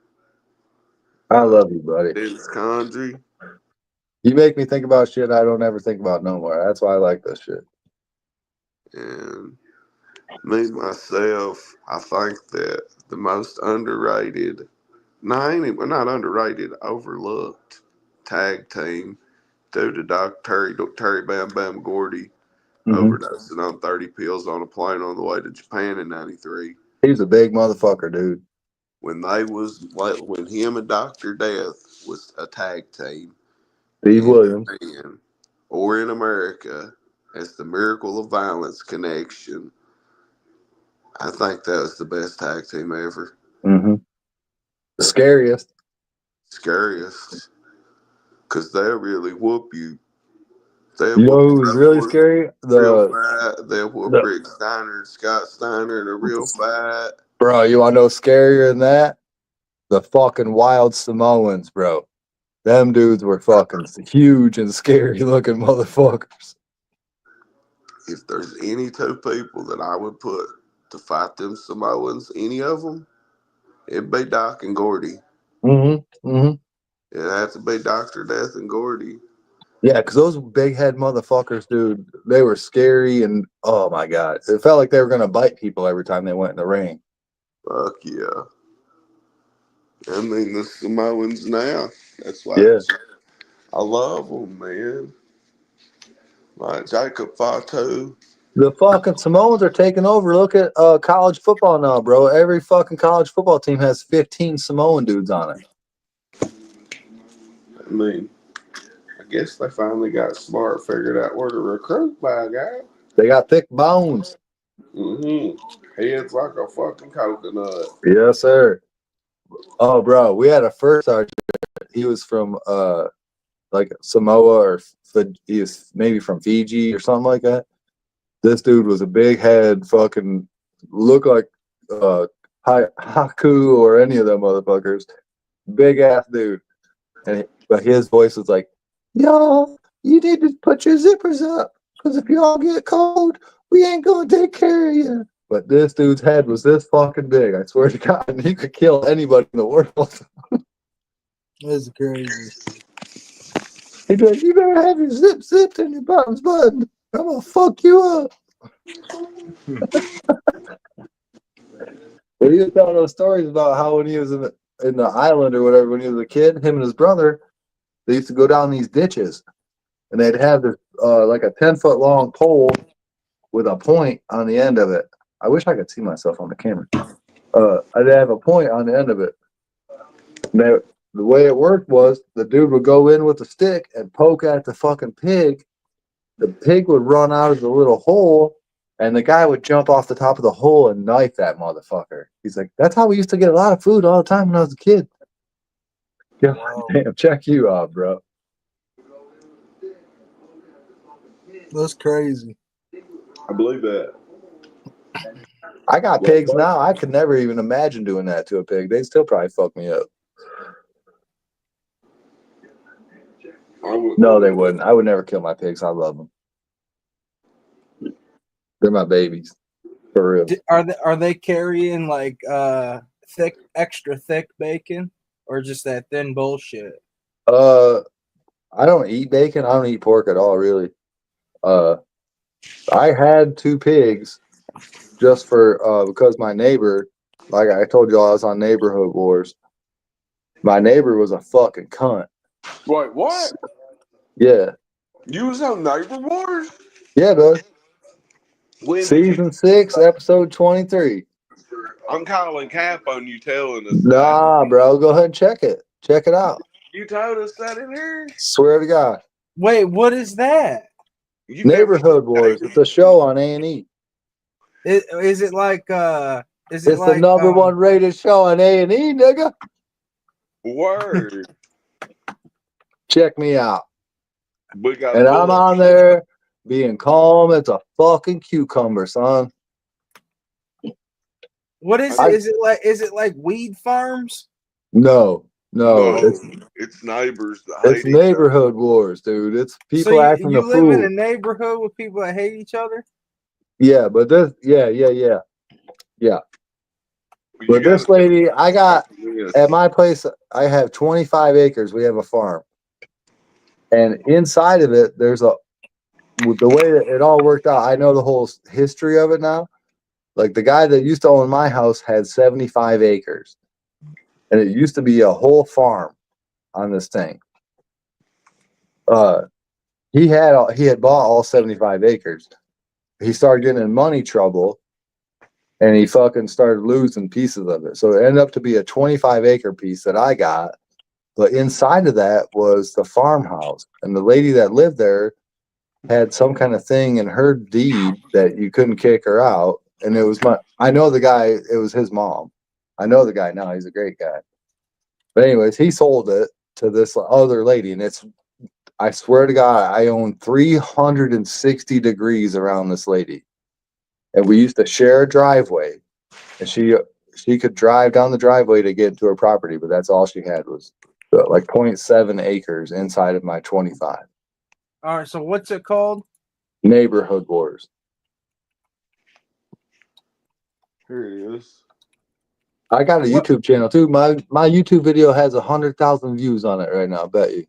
I love you, buddy. Dennis Condrey. You make me think about shit I don't ever think about no more. That's why I like this shit. And me, myself, I think that the most underrated, not underrated, overlooked tag team due to Terry Bam Bam Gordy overdosing on 30 pills on a plane on the way to Japan in '93. He's a big motherfucker, dude. When him and Dr. Death was a tag team, Steve Williams, Japan or in America, as the Miracle of Violence connection, I think that was the best tag team ever. The scariest. Because they'll really whoop you. You know who's really scary? They'll whoop Rick Steiner and Scott Steiner in a real fight. Bro, you want to know scarier than that? The fucking Wild Samoans, bro. Them dudes were fucking huge and scary looking motherfuckers. If there's any two people that I would put to fight them Samoans, any of them, it'd be Doc and Gordy. It had to be Dr. Death and Gordy. Yeah, because those big head motherfuckers, dude, they were scary and oh my god. It felt like they were going to bite people every time they went in the ring. Fuck yeah. I mean, the Samoans now. That's why I love them, man. Like Jacob Fatu. The fucking Samoans are taking over. Look at college football now, bro. Every fucking college football team has 15 Samoan dudes on it. I mean, I guess they finally got smart, figured out where to recruit by guy. They got thick bones. Heads like a fucking coconut. Yes, sir. Oh, bro, we had a first sergeant. He was from like Samoa or he was maybe from Fiji or something like that. This dude was a big head, fucking looked like Haku or any of them motherfuckers. Big ass dude. But his voice was like, y'all, you need to put your zippers up because if y'all get cold, we ain't gonna take care of you. But this dude's head was this fucking big. I swear to God, and he could kill anybody in the world. That's crazy. He'd be like, you better have your zip zipped and your bottoms buttoned. I'm gonna fuck you up. But he was telling those stories about how when he was in the island or whatever, when he was a kid, him and his brother, they used to go down these ditches, and they'd have this like a 10-foot long pole with a point on the end of it. I wish I could see myself on the camera. I'd have a point on the end of it. Now, the way it worked was the dude would go in with a stick and poke at the fucking pig. The pig would run out of the little hole, and the guy would jump off the top of the hole and knife that motherfucker. He's like, that's how we used to get a lot of food all the time when I was a kid. Yeah, damn, check you out, bro. That's crazy. I believe that. I got pigs now. I could never even imagine doing that to a pig. They'd still probably fuck me up. No, they wouldn't. I would never kill my pigs. I love them. They're my babies. For real. Are they carrying like extra thick bacon or just that thin bullshit? I don't eat bacon. I don't eat pork at all, really. I had 2 pigs just for because my neighbor, like I told you, I was on Neighborhood Wars. My neighbor was a fucking cunt. Wait, what? Yeah. You was on Neighbor Wars? Yeah, bud. Season 6, episode 23. I'm calling cap on you telling us. Nah, bro. Go ahead and check it. Check it out. You told us that in here? Swear to God. Wait, what is that? Neighborhood Wars. It's a show on A&E. Is it like it's the number 1 rated show on A&E, nigga? Word. Check me out. And I'm on there being calm as a fucking cucumber, son. What is it? Is it like weed farms? No. It's neighbors. It's Neighborhood Wars, dude. It's people so acting you the live fool. in a neighborhood with people that hate each other? Yeah, but this, yeah. But this lady, I got at my place, I have 25 acres. We have a farm. And inside of it, there's the way that it all worked out. I know the whole history of it now. Like the guy that used to own my house had 75 acres. And it used to be a whole farm on this thing. He had bought all 75 acres. he started getting in money trouble, and he fucking started losing pieces of it. So it ended up to be a 25-acre piece that I got. But inside of that was the farmhouse. And the lady that lived there had some kind of thing in her deed that you couldn't kick her out. And it was I know the guy, it was his mom. I know the guy now, he's a great guy. But anyways, he sold it to this other lady. And I swear to God, I own 360 degrees around this lady. And we used to share a driveway. And she could drive down the driveway to get to her property, but that's all she had was like 0.7 acres inside of my 25. All right, so what's it called? Neighborhood Wars. Here it is. I got a YouTube channel too. My YouTube video has 100,000 views on it right now. I bet you,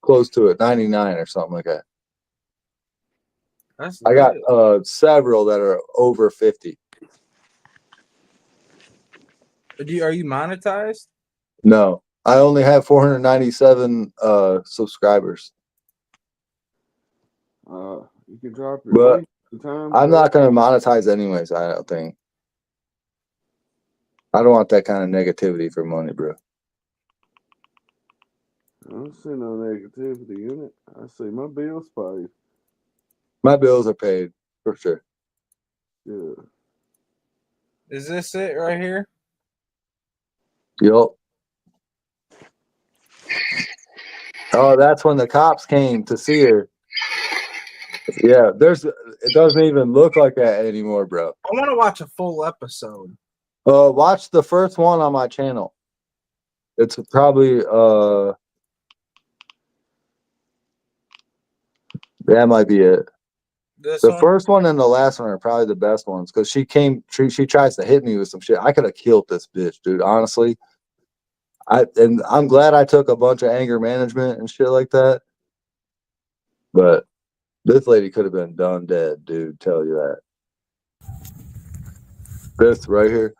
close to it, 99 or something like that. I got several that are over 50. Are you monetized? No, I only have 497 subscribers. You can drop your But link sometime, I'm not going to monetize anyways. I don't think. I don't want that kind of negativity for money, bro. I don't see no negativity in it. I see my bills paid. My bills are paid for sure. Yeah. Is this it right here? Yup. Oh, that's when the cops came to see her. Yeah, it doesn't even look like that anymore, bro. I want to watch a full episode. Watch the first one on my channel. It's probably that might be it. The first one and the last one are probably the best ones because she tries to hit me with some shit. I could have killed this bitch, dude. Honestly, I'm glad I took a bunch of anger management and shit like that. But this lady could have been done dead, dude. Tell you that. This right here.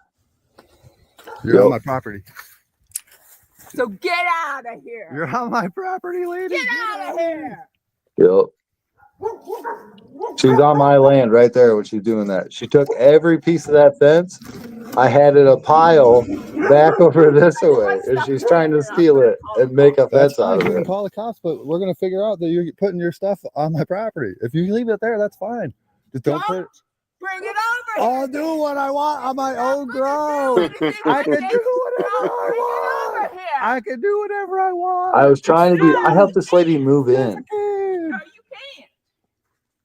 You're on my property. So get out of here. You're on my property, lady. Get out of here. Yep. She's on my land right there when she's doing that. She took every piece of that fence. I had it a pile back over this way, and she's trying to steal it and make a fence out of You can it. call the cops, but we're gonna figure out that you're putting your stuff on my property. If you leave it there, that's fine. Just don't put it. Bring it over. I'll do what I want on my own ground. I can do whatever I want. I can do whatever I want. I was trying to I helped this lady move in.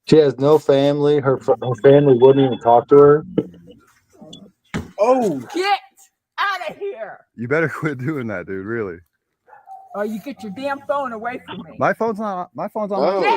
She has no family. Her family wouldn't even talk to her. Oh, Get out of here. You better quit doing that, dude. Really. Or you get your damn phone away from me. My phone's on my Get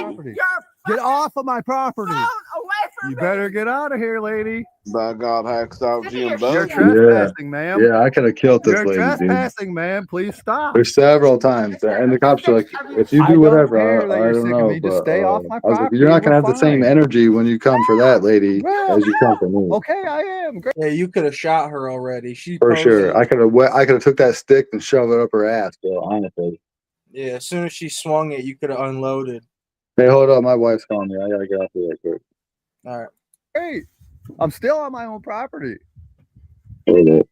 property. your Get off of my property. phone away from You me. better get out of here, lady. By God, Hacksaw Jim You're Bug. trespassing, ma'am. Yeah, I could have killed this You're lady, dude. trespassing, ma'am. Please stop. There's several times, and the cops are like, "If you I do don't whatever, care that I you're don't sick of know." me. Just But, stay off my I was like, property. "You're not gonna We're have the same fine." energy when you come for that lady Well, as you come for me." Okay, I am. Great. yeah, you could have shot her already. She For posted. sure, I could have took that stick and shoved it up her ass, bro. Honestly. Yeah, as soon as she swung it, you could have unloaded. Hey, hold up, my wife's calling me. I gotta get off here real quick. All right. Hey, I'm still on my own property. Hold up.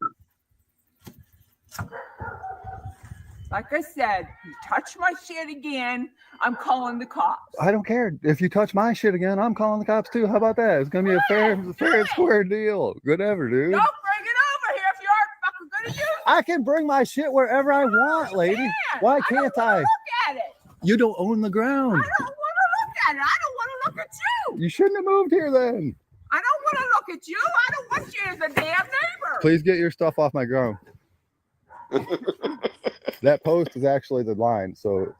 Like I said, you touch my shit again, I'm calling the cops. I don't care. If you touch my shit again, I'm calling the cops too. How about that? It's gonna be a fair and square deal. Whatever, dude. Don't bring it over here if you aren't fucking gonna use it. I can bring my shit wherever I want, lady. Why can't I? Look at it. You don't own the ground. I don't want to look at it. I don't want to look at you. You shouldn't have moved here then. I don't want to look at you. I don't want you as a damn neighbor. Please get your stuff off my ground. That post is actually the line, so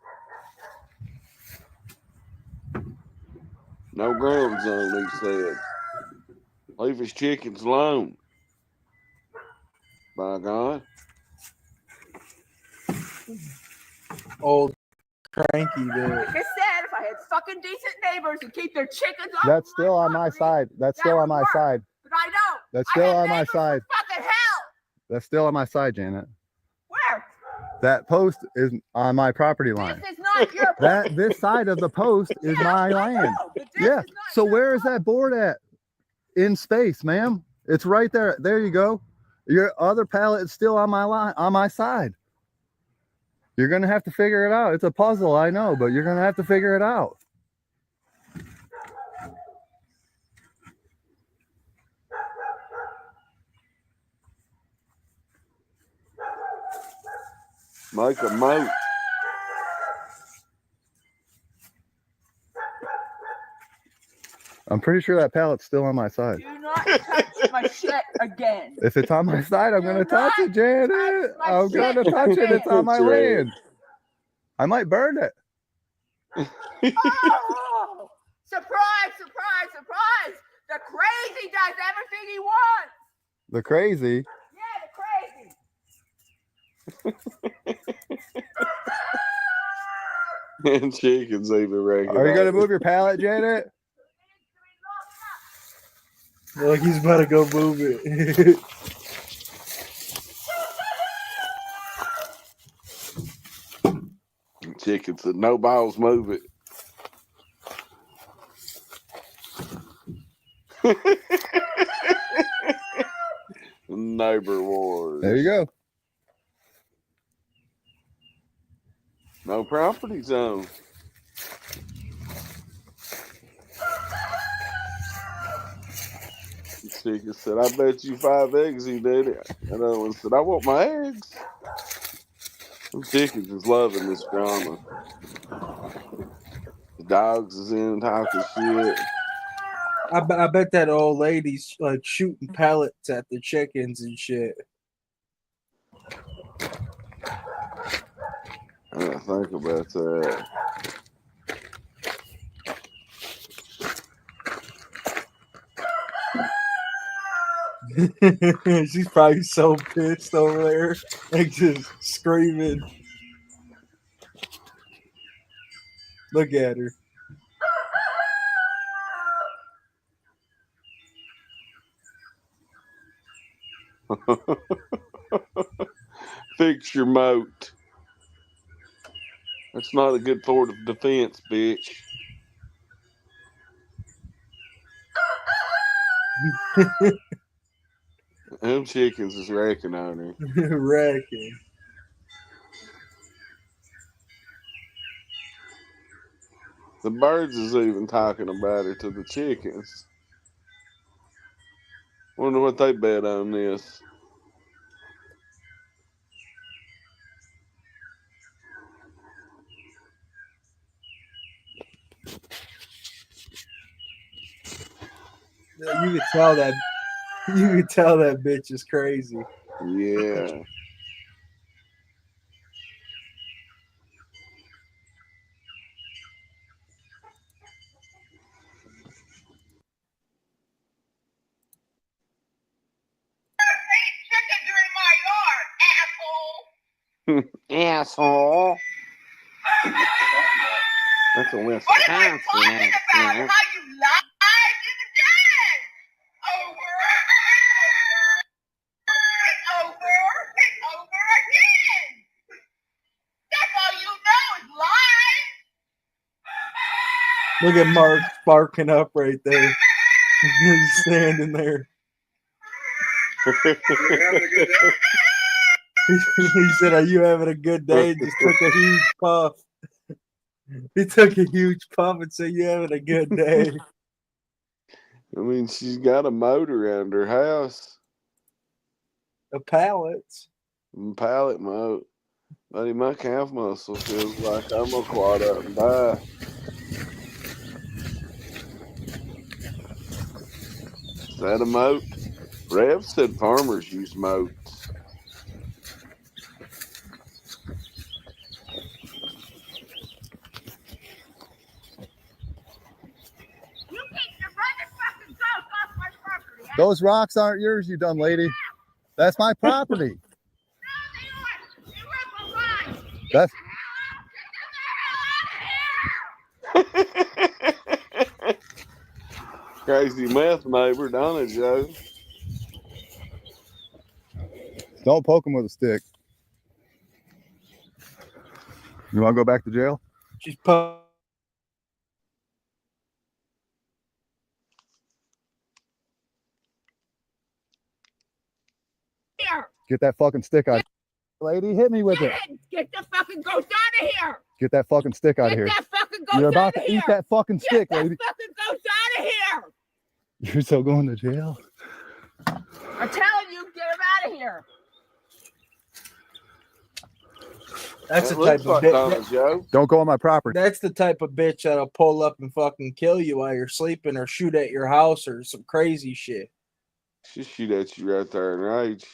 No ground zone, he said. Leave his chickens alone. By God. Old cranky dude. Like I said, if I had fucking decent neighbors who keep their chickens off that's still on my side. That's still on my side. but I don't. That's I still have on my neighbors side. with fucking hell. That's still on my side, Janet. Where? That post is on my property line. This is not your This side of the post is my land. but this Yeah. is not So your where is that board at? In space, ma'am. It's right there. There you go. Your other pallet is still on my line, on my side. You're gonna have to figure it out. It's a puzzle, I know, but you're gonna have to figure it out. Make a moat. I'm pretty sure that pallet's still on my side. Do not touch my shit again. If it's on my side, I'm gonna touch it, Janet. my I'm gonna shit touch it. It's on my That's right. land. I might burn it. Oh, surprise, surprise, surprise. The crazy does everything he wants. The crazy. Yeah, the crazy. And chickens even recognize. Are you gonna move your pallet, Janet? Look, he's about to go move it. Chicken said, no balls, move it. Neighbor wars. There you go. No property zone. Chicken said, I bet you 5 eggs he did it. Another one said, I want my eggs. Them chickens is loving this drama. The dogs is in talking shit. I bet that old lady's like shooting pellets at the chickens and shit. I gotta think about that. She's probably so pissed over there, like just screaming. Look at her. Fix your moat. That's not a good fort of defense, bitch. Them chickens is wrecking on her. Wrecking. The birds is even talking about her to the chickens. Wonder what they bet on this. You can tell that. You can tell that bitch is crazy. Yeah. Asshole. That's a Wisconsin accent. Look at Mark barking up right there. He's standing there. He said, "Are you having a good day?" Just took a huge puff. He took a huge puff and said, "You having a good day?" I mean, she's got a moat around her house. A pallet. Pallet moat. Buddy, my calf muscle feels like I'm gonna quad up and die. Is that a moat? Rev said farmers use moats. Those rocks aren't yours, you dumb lady. That's my property. That's Crazy meth neighbor, don't it, Joe? Don't poke him with a stick. You want to go back to jail? She's Here. Get that fucking stick out. Lady, hit me with it. Get the fucking ghost out of here. Get that fucking stick out of here. Get that fucking ghost You're out about of to here. eat that fucking stick, Get that lady. fucking ghost out of here. You're still going to jail. I'm telling you, get him out of here. That's That the type looks of like Donna bitch. Joe. Don't go on my property. That's the type of bitch that'll pull up and fucking kill you while you're sleeping, or shoot at your house, or some crazy shit. She shoot at you right there in rage.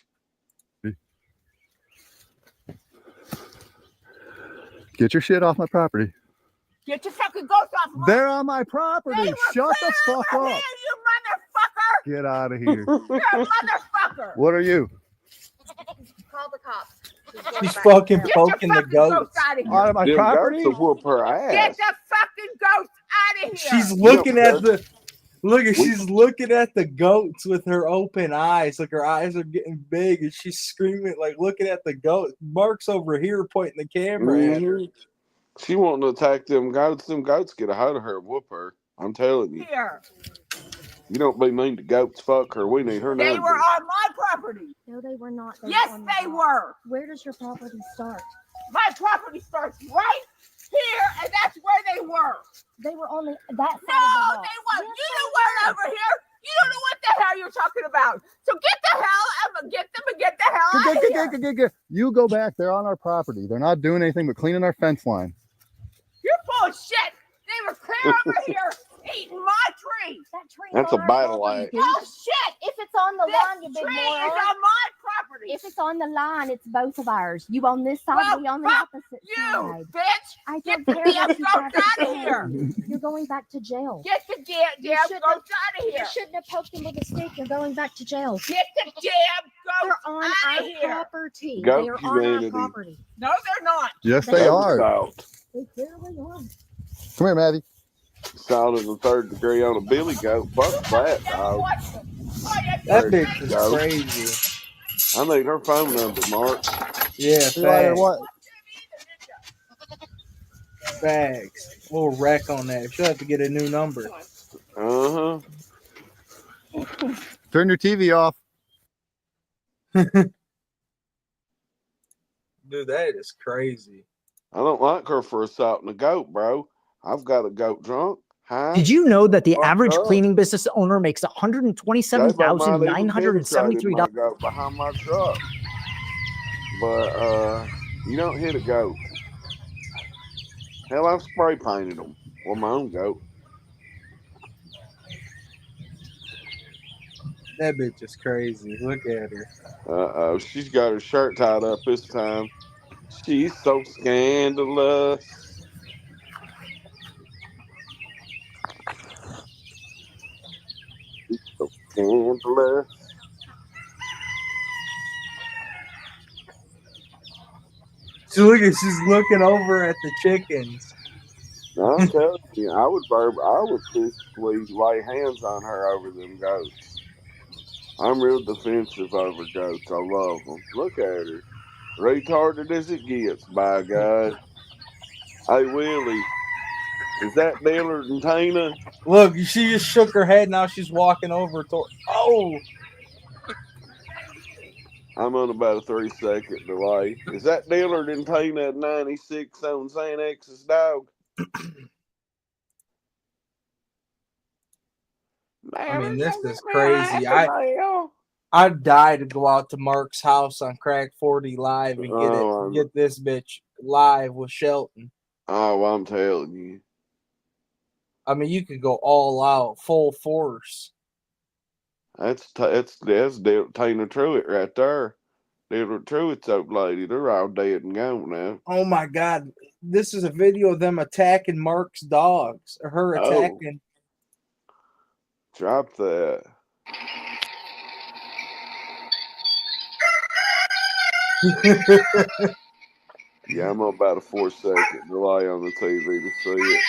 Get your shit off my property. Get your fucking ghost off of They're on my property. They were Shut the clear fuck over up. here, you motherfucker. Get out of here. You're a motherfucker. What are you? Call the cops. She's fucking Get your poking the fucking goats. ghost out of here. Out of my Them property? goats will whoop her Get ass. the fucking ghost out of here. She's looking Yeah, at the she's looking at the goats with her open eyes. Like her eyes are getting big and she's screaming, like looking at the goat. Mark's over here pointing the camera at her. Mhm. She wanting to attack them goats. Them goats get a hold of her and whoop her. I'm telling you. Here. You don't be mean to goats. Fuck her. We need her They number. were on my property. No, they were not. Yes, were on they the lot. were. Where does your property start? My property starts right here, and that's where they were. They were on that side No, of the lot. they weren't. Yes, You they weren't over here. You don't know what the hell you're talking about. So get the hell, I'm gonna get them and get the hell out of here. You go back. They're on our property. They're not doing anything but cleaning our fence line. You're full of shit. They were clear over here eating my tree. That tree is That's on a our battle property, act. dude. Oh shit! If it's on the This line, you big tree is moron. on my property. If it's on the line, it's both of ours. You on this side, Well, we on the fuck opposite you, side. bitch. I Get don't the care damn what you ghost got to out of say. here. You're going back to jail. Get the damn You ghost shouldn't out of here. You shouldn't have poked him with a stick. You're going back to jail. Get the damn They're ghost on out our of here. property. Goat They are on our humanity. property. No, they're not. Yes, They they Goat are. salt. They clearly are. Come here, Maddie. Salt in the third degree on a billy goat. Fuck that, dog. That There bitch you is go. crazy. I need her phone number, Mark. Yeah, Right, what? Facts. Little wreck on that. She'll have to get a new number. Uh-huh. Turn your TV off. Dude, that is crazy. I don't like her for assaulting a goat, bro. I've got a goat drunk. High. Did you know that the fucked average up. cleaning business owner makes J-Bo might even $127,973? penetrated my goat behind my truck. But you don't hit a goat. Hell, I've spray painted them. Well, my own goat. That bitch is crazy. Look at her. Uh-oh, she's got her shirt tied up this time. She's so scandalous. She's so scandalous. So look at, she's looking over at the chickens. I'm telling you, I would physically lay hands on her over them goats. I'm real defensive over goats. I love them. Look at her. Retarded as it gets, by God. Hey, Willie, is that Dillard and Tina? Look, she just shook her head. Now she's walking over toward. Oh, I'm on about a 3-second delay. Is that Dillard and Tina at 96 on Xanax's dog? I mean, this is crazy. I'd die to go out to Mark's house on Crack 40 live and get this bitch live with Shelton. Oh, I'm telling you. I mean, you could go all out, full force. That's Tina Truitt right there. Tina Truitt's old lady. They're all dead and gone now. Oh my God. This is a video of them attacking Mark's dogs, or her attacking. Drop that. Yeah, I'm on about a 4-second delay on the TV to see it.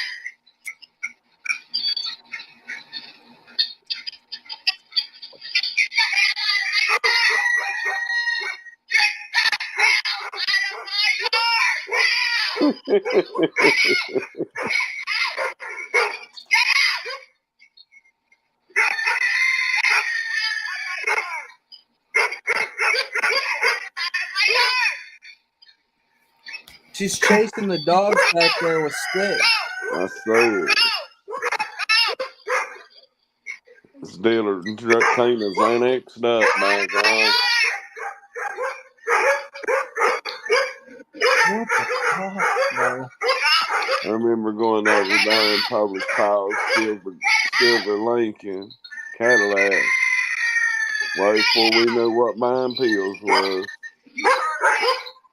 She's chasing the dogs back there with sticks. I see it. This dealer Tina's annexed up, my God. What the fuck, bro? I remember going over there and public calls Silver Lincoln Cadillac. Way before we knew what Mind Pills was.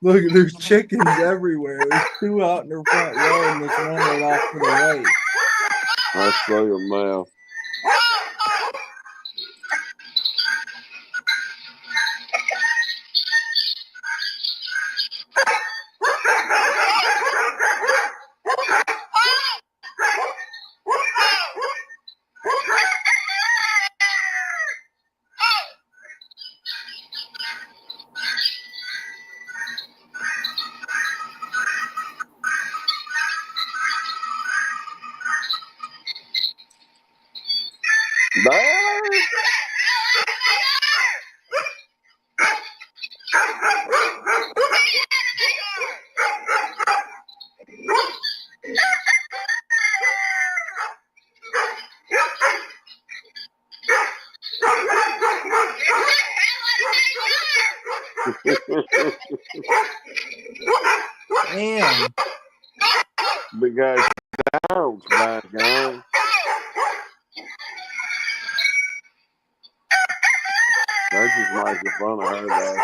Look, there's chickens everywhere. There's two out in the front row and there's one right off to the right. I see them now. Damn. Big guy dogs, my God. That's just making fun of her, though.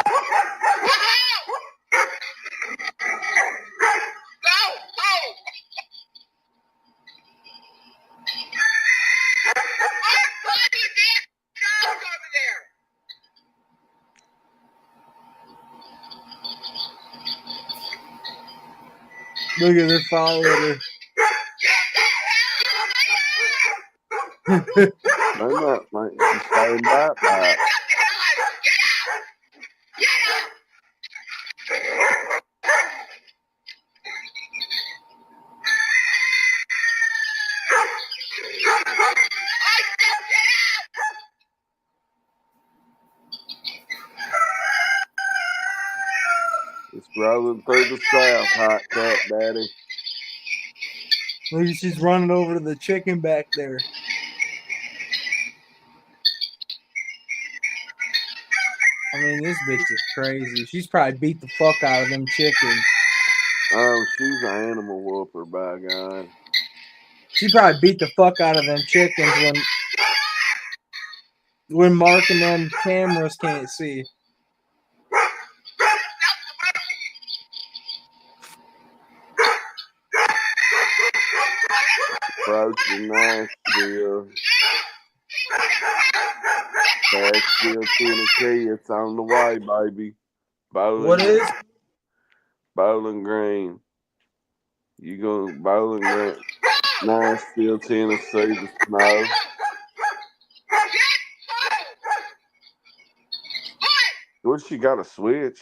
Look at her following her. They're not making the same back. It's rolling through the south, hot cat daddy. Look, she's running over to the chicken back there. I mean, this bitch is crazy. She's probably beat the fuck out of them chickens. Oh, she's an animal whooper, by God. She probably beat the fuck out of them chickens when Mark and them cameras can't see. Approaching Nashville. Nashville, Tennessee. It's on the way, baby. What is? Bowling Green. You go Bowling Green. Nashville, Tennessee, the snow. What, she got a switch?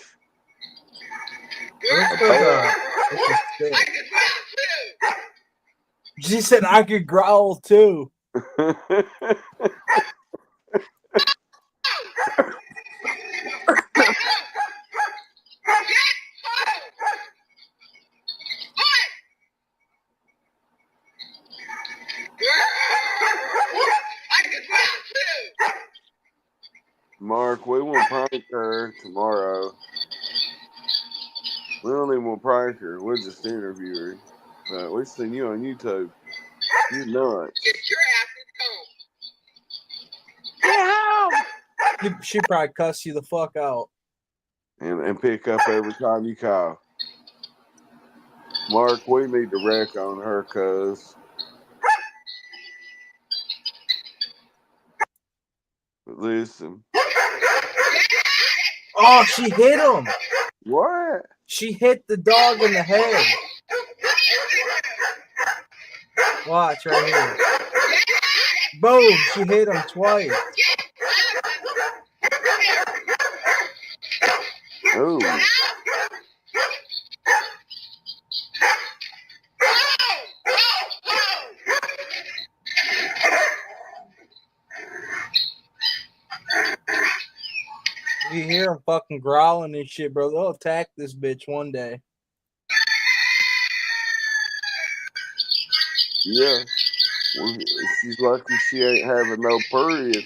She said I could growl too. Mark, we will prank her tomorrow. We don't even want to prank her. We'll just interview her. We've seen you on YouTube. You're nuts. She probably cuss you the fuck out. And pick up every time you call. Mark, we need to wreck on her, cuz. Listen. Oh, she hit him. What? She hit the dog in the head. Watch right here. Boom, she hit him twice. Ooh. you hear them fucking growling and shit, bro, they'll attack this bitch one day. Yeah. Well, she's lucky she ain't having no period.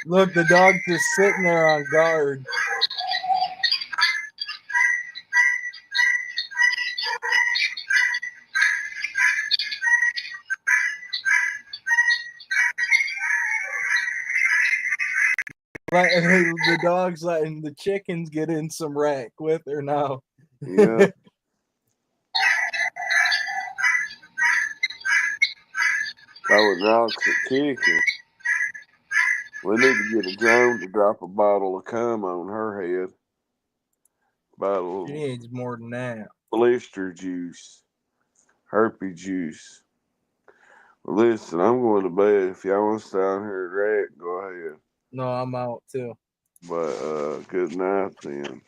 Look, the dog's just sitting there on guard. The dog's letting the chickens get in some rack with her now. Yeah. Oh, Rock's a kicking. We need to get a drone to drop a bottle of cum on her head. Bottle She of needs more than that. blister juice, herpes juice. Well, listen, I'm going to bed. If y'all want to stay on here and rack, go ahead. No, I'm out too. But good night then.